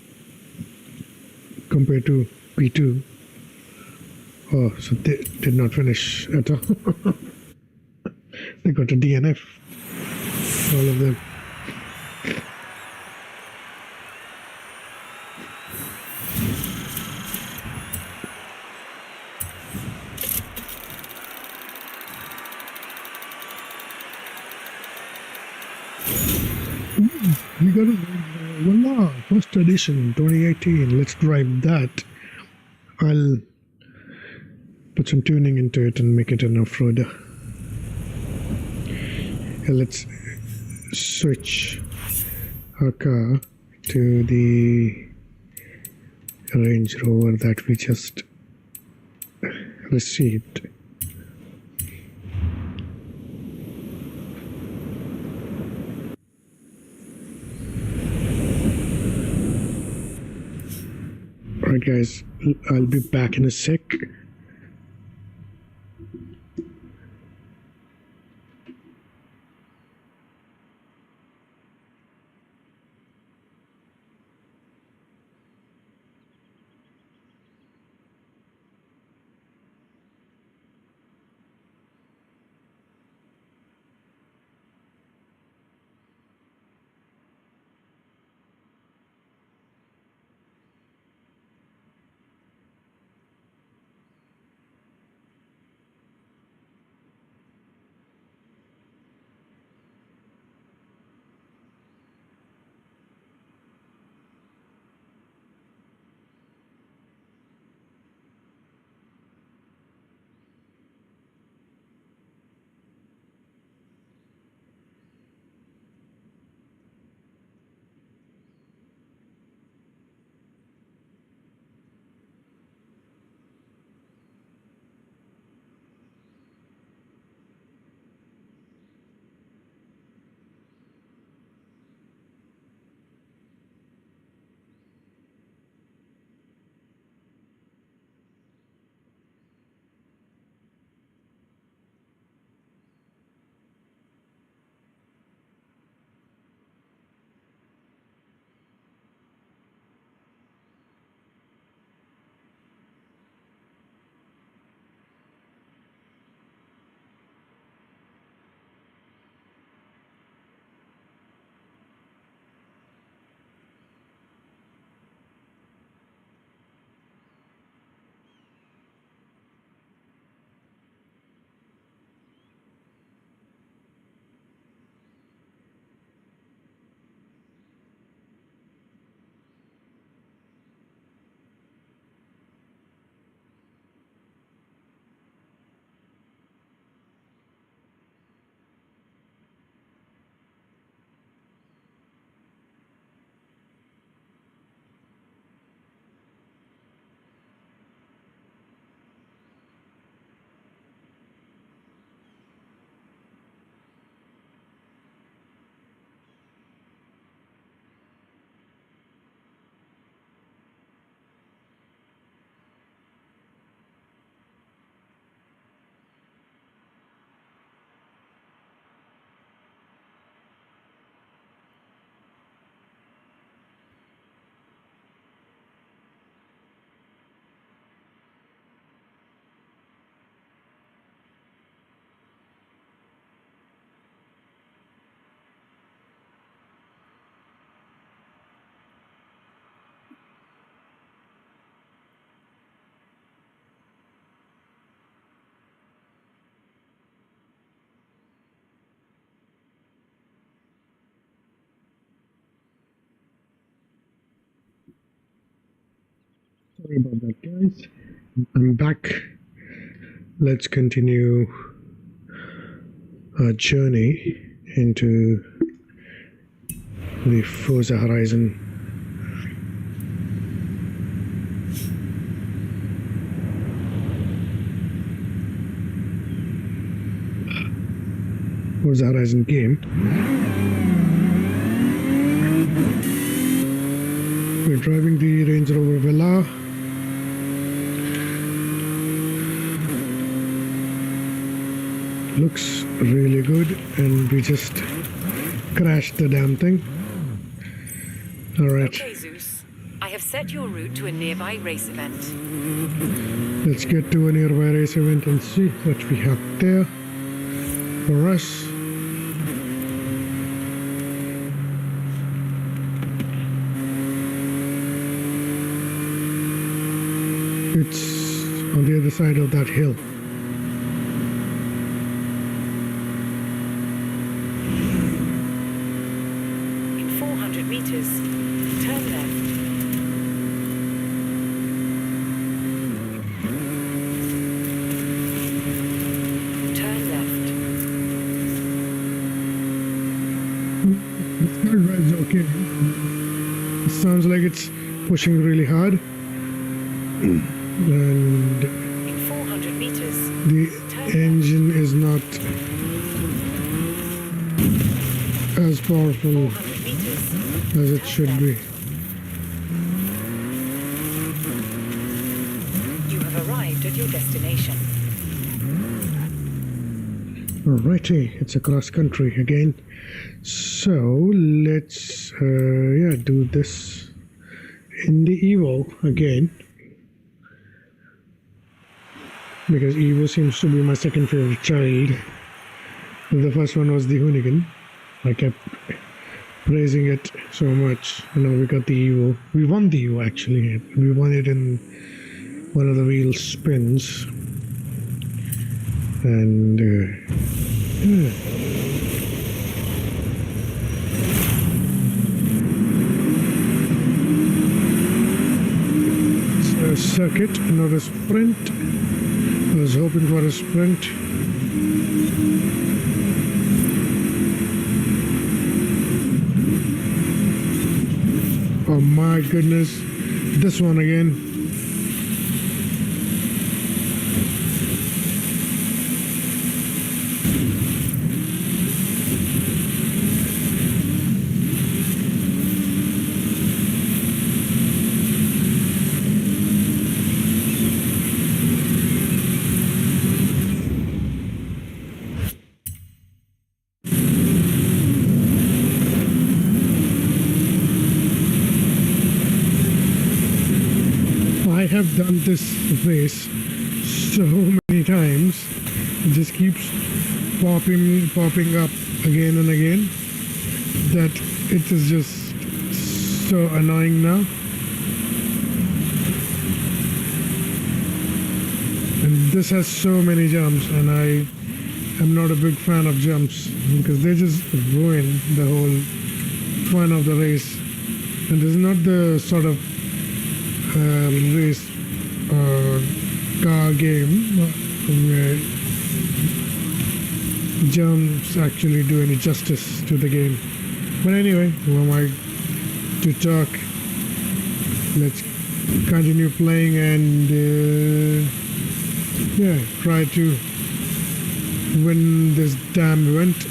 compared to P2. Oh, so they did not finish at all. They got a DNF, all of them. We got a voila, first edition 2018. Let's drive that. I'll put some tuning into it and make it an off-roader. Let's switch our car to the Range Rover that we just received. Alright guys, I'll be back in a sec. Sorry about that, guys. I'm back. Let's continue our journey into the Forza Horizon. Forza Horizon game. We're driving the Range Rover Villa. Looks really good, and we just crashed the damn thing. Alright, Okay, Zeus. I have set your route to a nearby race event. let's get to a nearby race event and see what we have there for us. It's on the other side of that hill. In 400 meters, turn left. Turn left. This car drives okay. It sounds like it's pushing really hard. And In 400 meters, the engine is not as powerful 400 meters. as it should be. You have arrived at your destination. Alrighty, it's a cross country again. So let's do this in the Evo again, because Evo seems to be my second favorite child. The first one was the Hoonigan. I kept praising it so much, and now we got the Evo. We won the Evo actually. We won it in one of the wheel spins, and it's a circuit, not a sprint. I was hoping for a sprint. Oh my goodness, this one again. I have done this race so many times. It just keeps popping up again and again that it is just so annoying now. And this has so many jumps, and I am not a big fan of jumps because they just ruin the whole fun of the race. And this is not the sort of race car game where jumps actually do any justice to the game. But anyway, who am I to talk? Let's continue playing and try to win this damn event.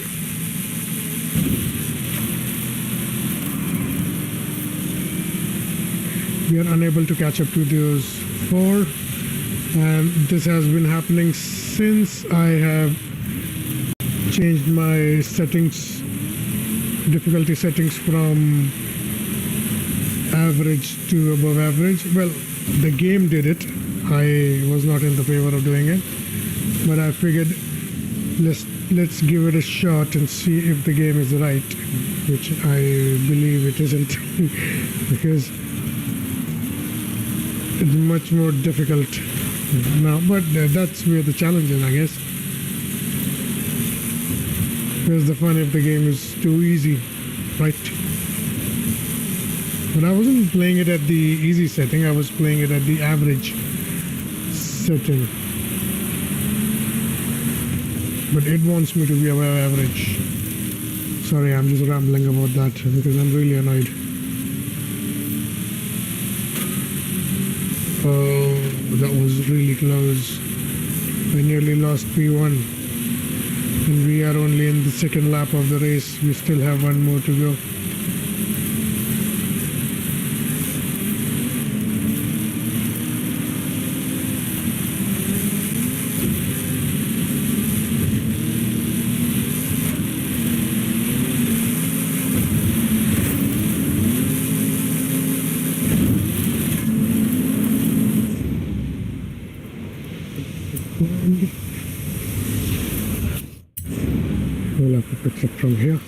We are unable to catch up to those four, and this has been happening since I have changed my settings, difficulty settings from average to above average. Well, the game did it. I was not in the favor of doing it, but I figured let's give it a shot and see if the game is right, which I believe it isn't because it's much more difficult now, but that's where the challenge is, I guess. Where's the fun if the game is too easy, right? But I wasn't playing it at the easy setting, I was playing it at the average setting. But it wants me to be above average. Sorry, I'm just rambling about that because I'm really annoyed. Oh, that was really close. I nearly lost P1. And we are only in the second lap of the race. We still have one more to go. We'll have to fix it from here.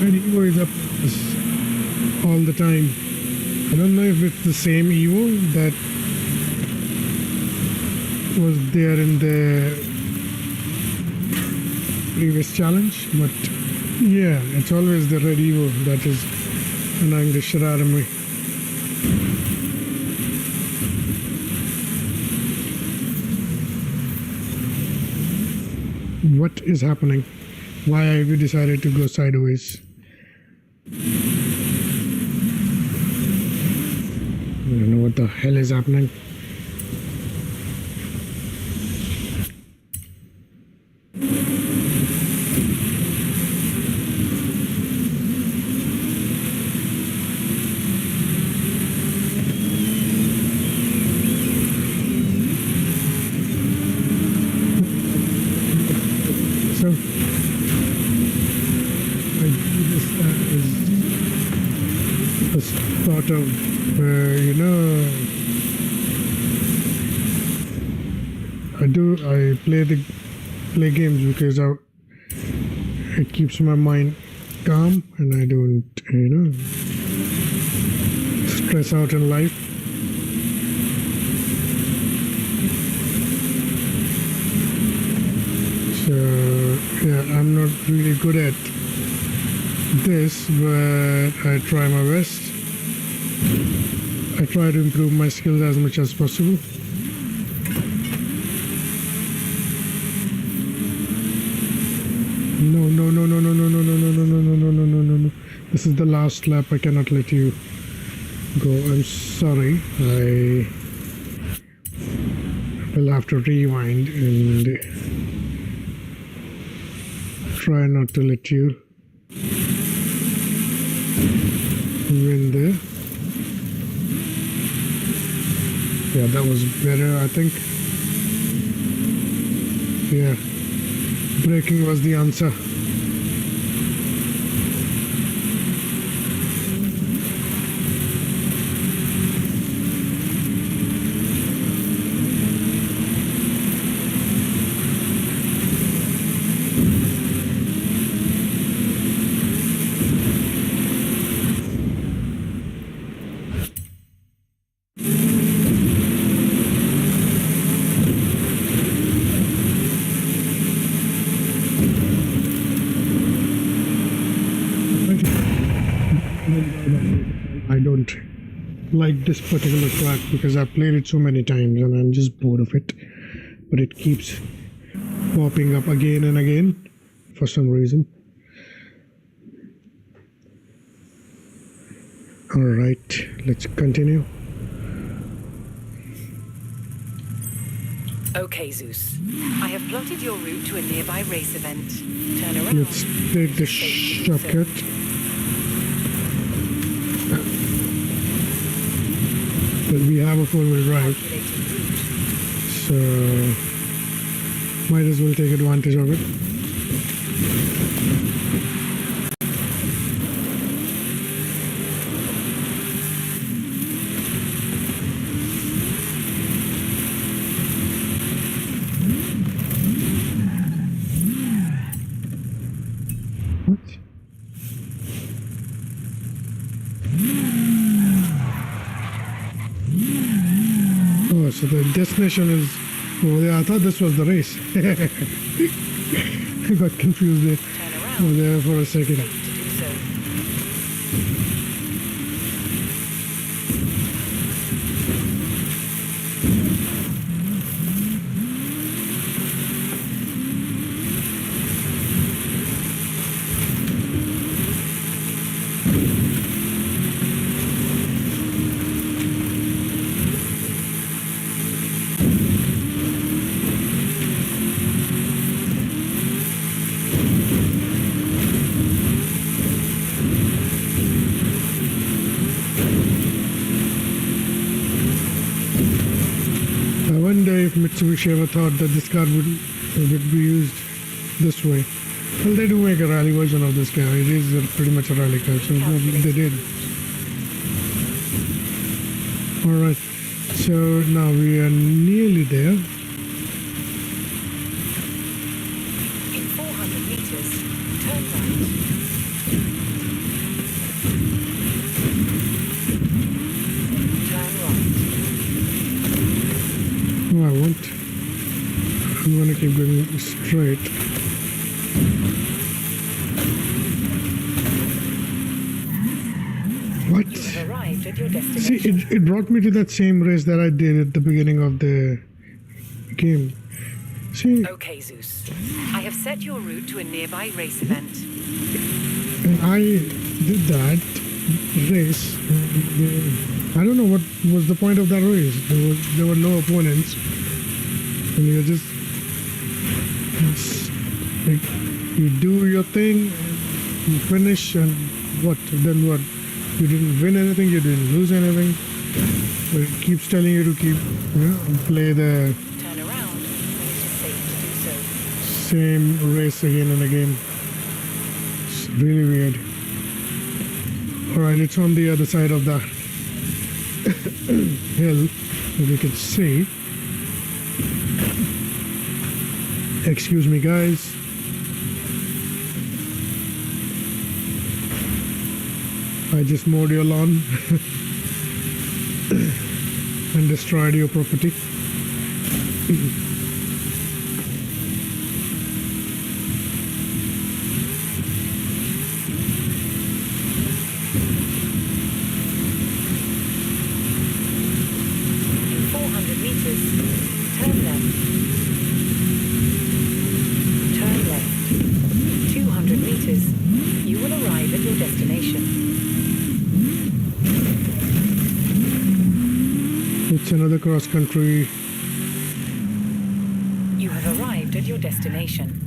And Evo is up all the time. I don't know if it's the same Evo that was there in the previous challenge, but yeah, it's always the red Evo that is annoying the shit out of me. What is happening? Why have you decided to go sideways? I don't know what the hell is happening. So, I do this as a sort of, you know, I play games because it keeps my mind calm and I don't, you know, stress out in life. So yeah, I'm not really good at this, but I try my best. I try to improve my skills as much as possible. No. This is the last lap. I cannot let you go. I'm sorry. I will have to rewind and try not to let you win there. Yeah, that was better, I think. Yeah, braking was the answer. I don't like this particular track because I've played it so many times and I'm just bored of it, but it keeps popping up again and again for some reason. Alright, let's continue. Okay, Zeus. I have plotted your route to a nearby race event. Turn around. Let's take the shortcut. But we have a four-wheel drive, so might as well take advantage of it. What? Oh, so the destination is Oh, yeah, I thought this was the race. I got confused there, Turn around. there for a second. Safe to do so. I wonder if Mitsubishi ever thought that this car would be used this way. Well, they do make a rally version of this car. It is pretty much a rally car, so they did. Alright, so now we are nearly there. In 400 meters, turn right. Turn right. No, I won't. I'm gonna keep going straight. What? You have arrived at your See, destination. it brought me to that same race that I did at the beginning of the game. See, Okay, Zeus. I have set your route to a nearby race event. and I did that race. I don't know what was the point of that race. There were no opponents, and you're just it's like you do your thing, you finish, and what? Then what? You didn't win anything. You didn't lose anything. But it keeps telling you to keep, play the Turn around when it is safe to do so. same race again and again. It's really weird. Alright, it's on the other side of the hill, as you can see. Excuse me, guys. I just mowed your lawn and destroyed your property. In 400 meters, turn left. Turn left. 200 meters, you will arrive at your destination. It's another cross country. You have arrived at your destination.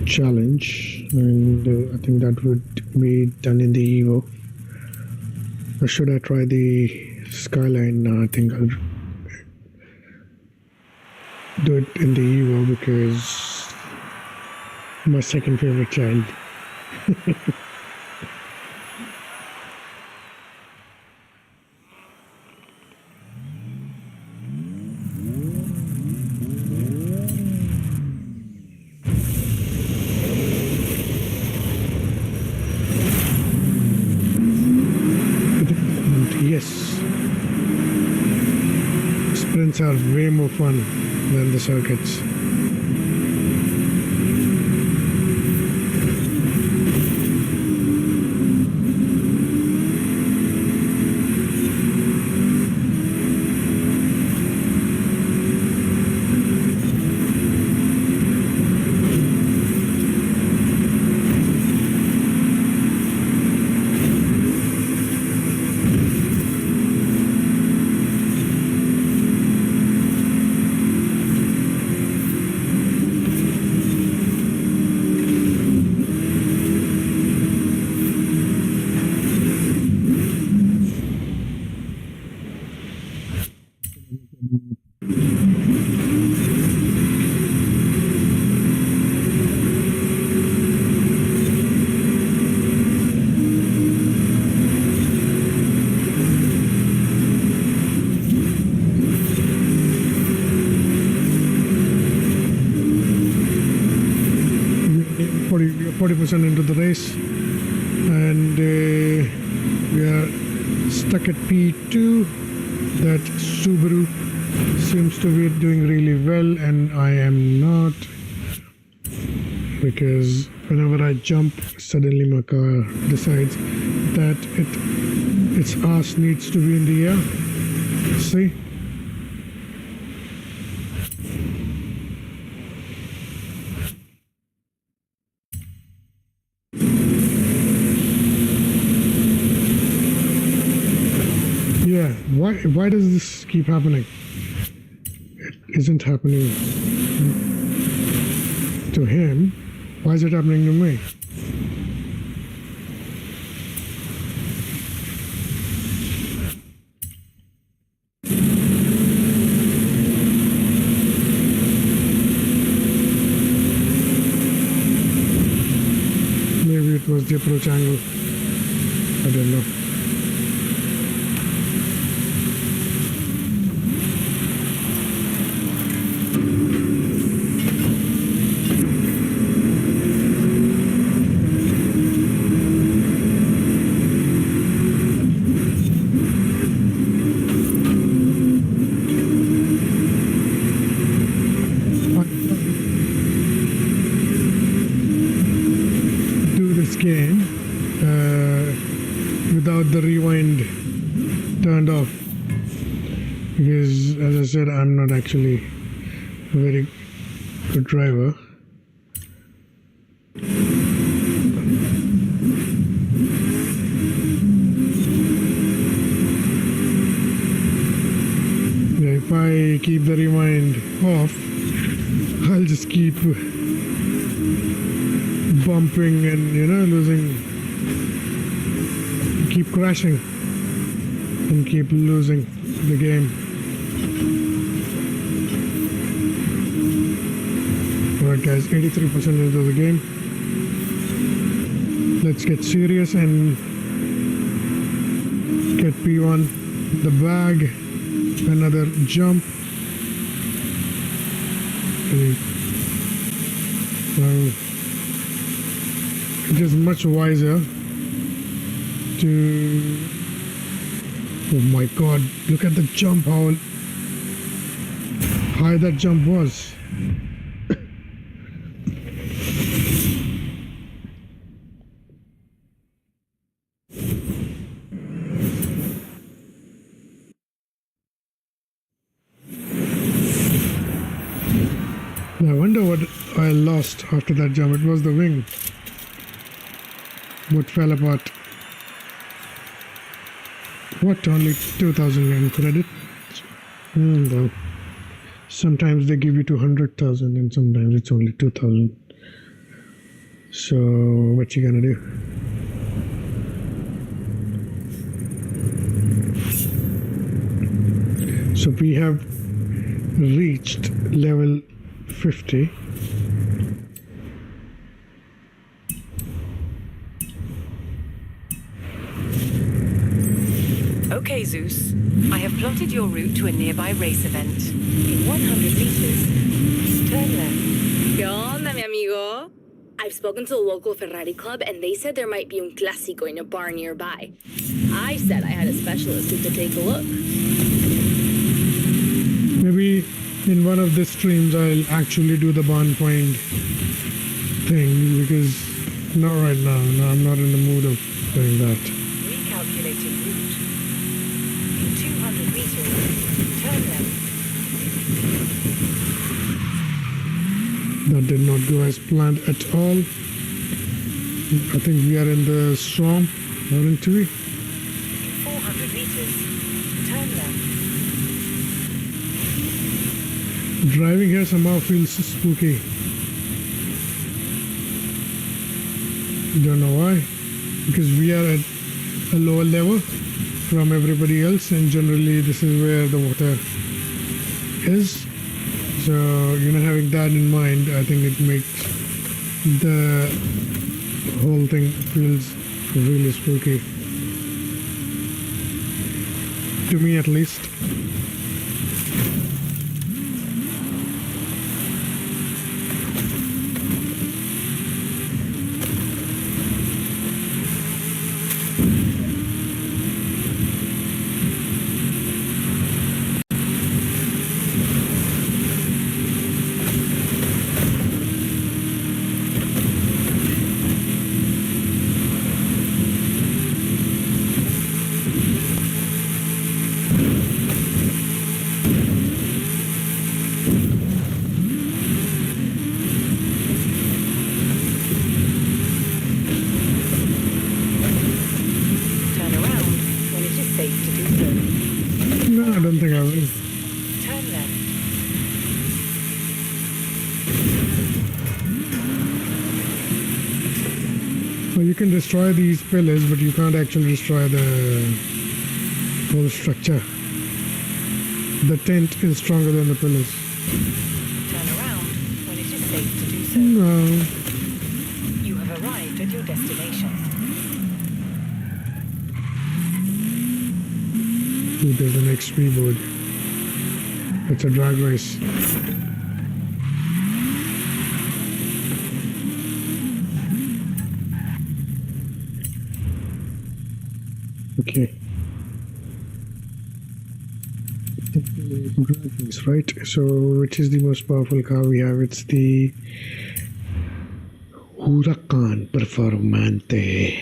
Challenge, and I think that would be done in the Evo. Or should I try the Skyline? No, I think I'll do it in the Evo because my second favorite child. Yes, sprints are way more fun than the circuits. We are 40% into the race, and we are stuck at P2, that Subaru. So seems to be doing really well, and I am not, because whenever I jump, suddenly my car decides that its ass needs to be in the air. See? Yeah, why does this keep happening? It isn't happening to him. Why is it happening to me? Maybe it was the approach angle. I don't know. Game without the rewind turned off, because as I said, I'm not actually a very good driver. If I keep the rewind off, I'll just keep bumping and keep crashing and keep losing the game. Alright guys, 83% into the game. Let's get serious and get P1, the bag, another jump. It is much wiser to... Oh my god, look at the jump, how high that jump was. I wonder what I lost after that jump. It was the wing. What fell apart? What, only 2,000 in credit? No. Sometimes they give you 200,000 and sometimes it's only 2,000. So what you gonna do? So we have reached level 50. Okay, Zeus. I have plotted your route to a nearby race event. In 100 meters, turn left. ¿Qué onda, mi amigo? I've spoken to the local Ferrari club and they said there might be un clásico in a bar nearby. I said I had a specialist who could take a look. Maybe in one of the streams I'll actually do the barn find thing, because not right now. No, I'm not in the mood of doing that. Recalculating route. In 200 meters, turn left. That did not go as planned at all. I think we are in the storm, aren't we? In 400 meters, turn left. Driving here somehow feels spooky. Don't know why. Because we are at a lower level from everybody else, and generally this is where the water is. So, having that in mind, I think it makes the whole thing feels really spooky. To me at least. You can destroy these pillars, but you can't actually destroy the whole structure. The tent is stronger than the pillars. Turn around when it is safe to do so. No. You have arrived at your destination. Ooh, there's an XP board. It's a drag race. Okay. Drag race, right? So, which is the most powerful car we have? It's the Huracan Performante.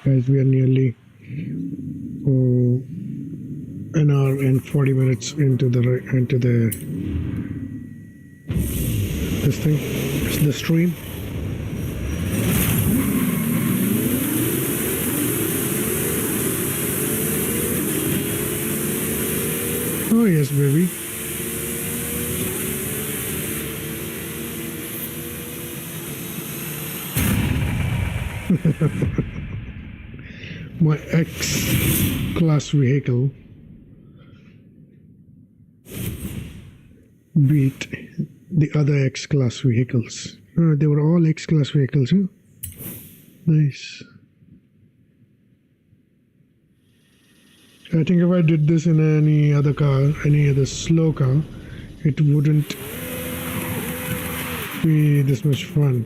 Guys, we are nearly an hour and 40 minutes into the this thing, the stream. Oh yes, baby. My X-class vehicle beat the other X-class vehicles. They were all X-class vehicles, huh? Nice. I think if I did this in any other car, any other slow car, it wouldn't be this much fun.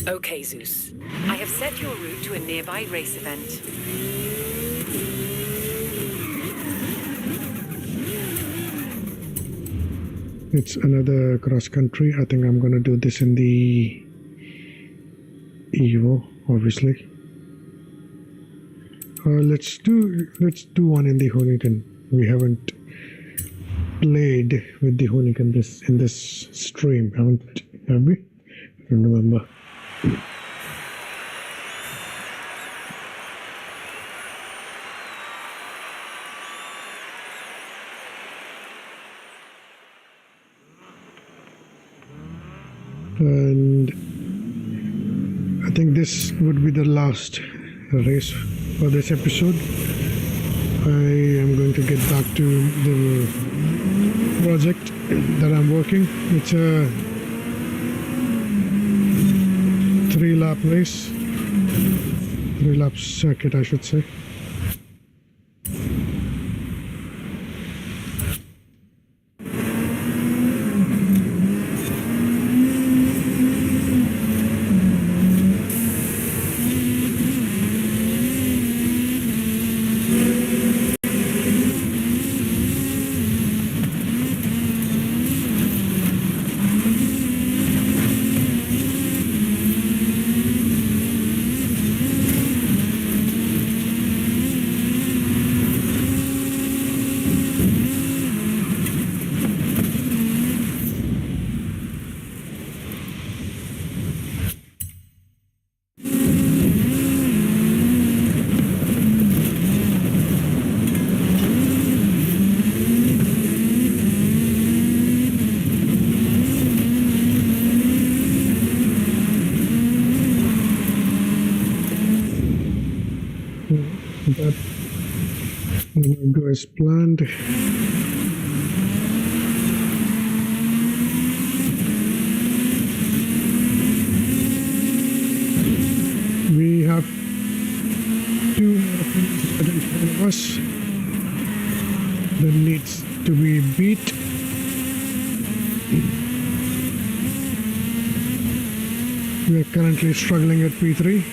Okay, Zeus. I have set your route to a nearby race event. It's another cross country. I think I'm gonna do this in the Evo, obviously. Let's do one in the Honican. We haven't played with the Honican in this stream, have we? I don't remember. And I think this would be the last race for this episode. I am going to get back to the project that I'm working. It's a 3-lap race, 3-lap circuit, I should say. That will go as planned. We have 2 more things in front of us that needs to be beat. We are currently struggling at P3.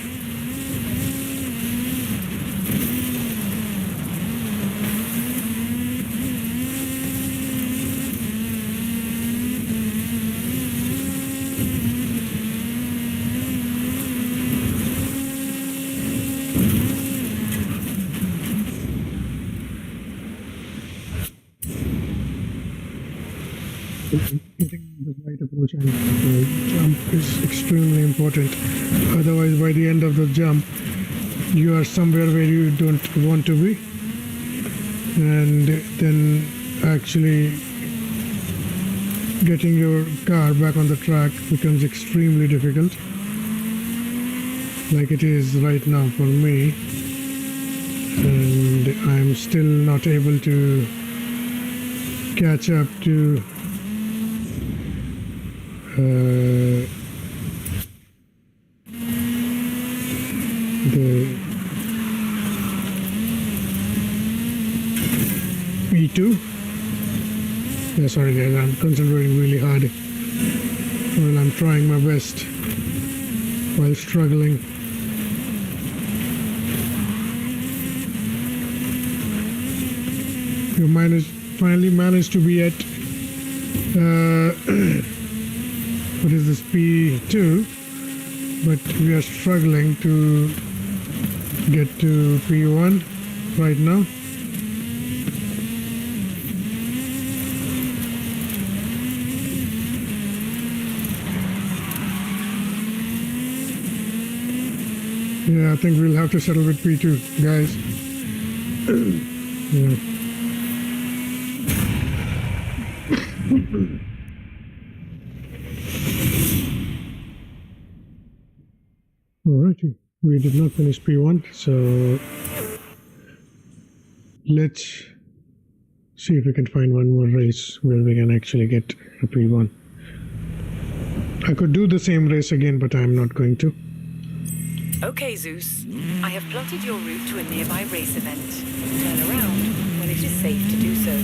Getting the right approach and the jump is extremely important. Otherwise, by the end of the jump, you are somewhere where you don't want to be, and then actually getting your car back on the track becomes extremely difficult, like it is right now for me. And I'm still not able to catch up to the P2. Yeah, sorry guys, I'm concentrating really hard while I'm trying my best while struggling. You finally managed to be at what is this, P2, but we are struggling to get to P1 right now. Yeah, I think we'll have to settle with P2, guys. Yeah. Alrighty, we did not finish P1, so let's see if we can find one more race where we can actually get a P1. I could do the same race again, but I'm not going to. Okay, Zeus. I have plotted your route to a nearby race event. Turn around when it is safe to do so.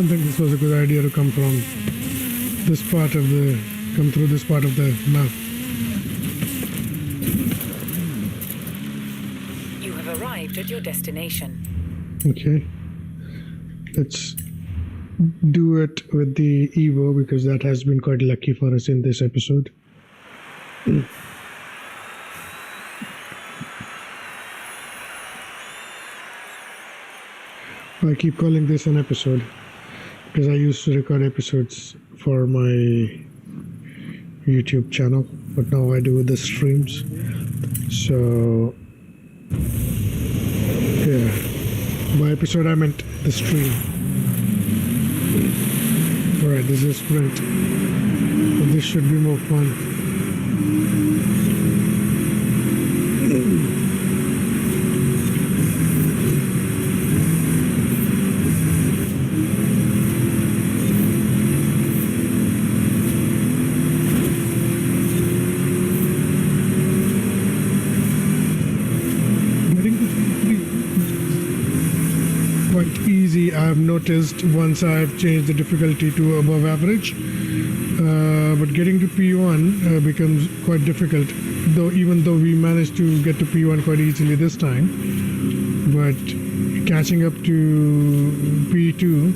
This was a good idea to come through this part of the map. You have arrived at your destination. Okay, let's do it with the Evo because that has been quite lucky for us in this episode. I keep calling this an episode because I used to record episodes for my YouTube channel, but now I do the streams. So yeah, by episode I meant the stream. Alright, this is sprint. But this should be more fun. I've noticed once I've changed the difficulty to above average, but getting to P1 becomes quite difficult, even though we managed to get to P1 quite easily this time, but catching up to P2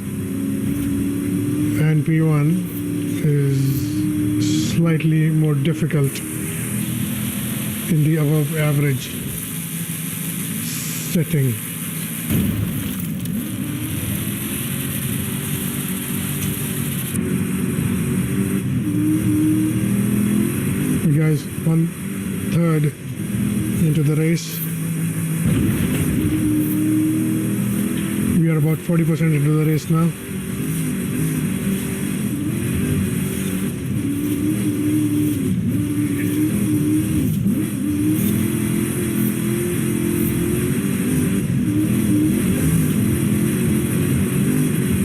and P1 is slightly more difficult in the above average setting. Guys, 1/3 into the race. We are about 40% into the race now.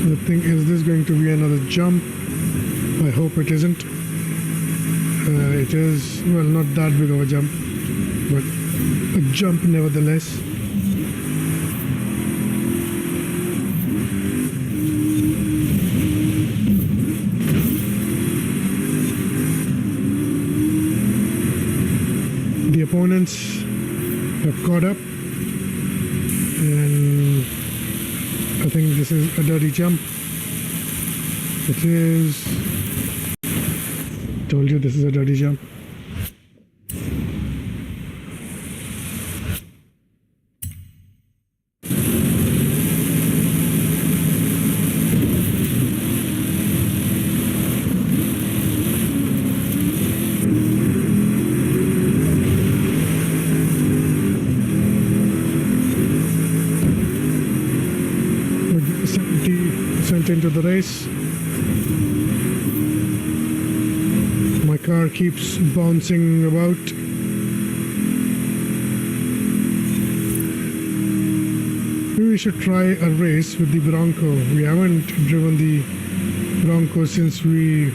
The thing is this going to be another jump? I hope it isn't. It is, well, not that big of a jump, but a jump nevertheless. The opponents have caught up, and I think this is a dirty jump. It is. Told you this is a dirty jump. Into the race. My car keeps bouncing about. Maybe we should try a race with the Bronco. We haven't driven the Bronco since we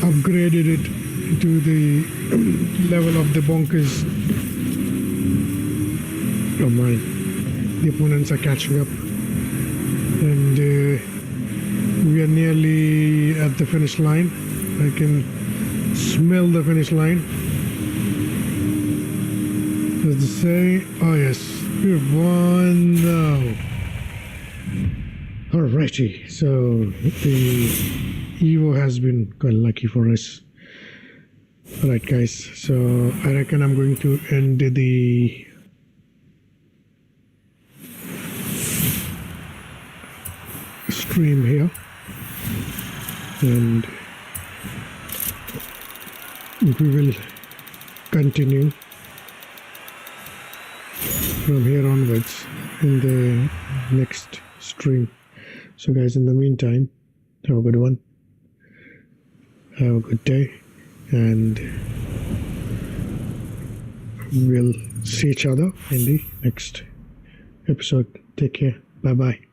upgraded it to the level of the bonkers. Oh my, the opponents are catching up. And we are nearly at the finish line. I can smell the finish line. Does it say? Oh yes, we've won now. Alrighty, so the Evo has been quite lucky for us. Alright guys, so I reckon I'm going to end the stream here, and we will continue from here onwards in the next stream. So guys, in the meantime, have a good one, have a good day, and we'll see each other in the next episode. Take care, bye bye.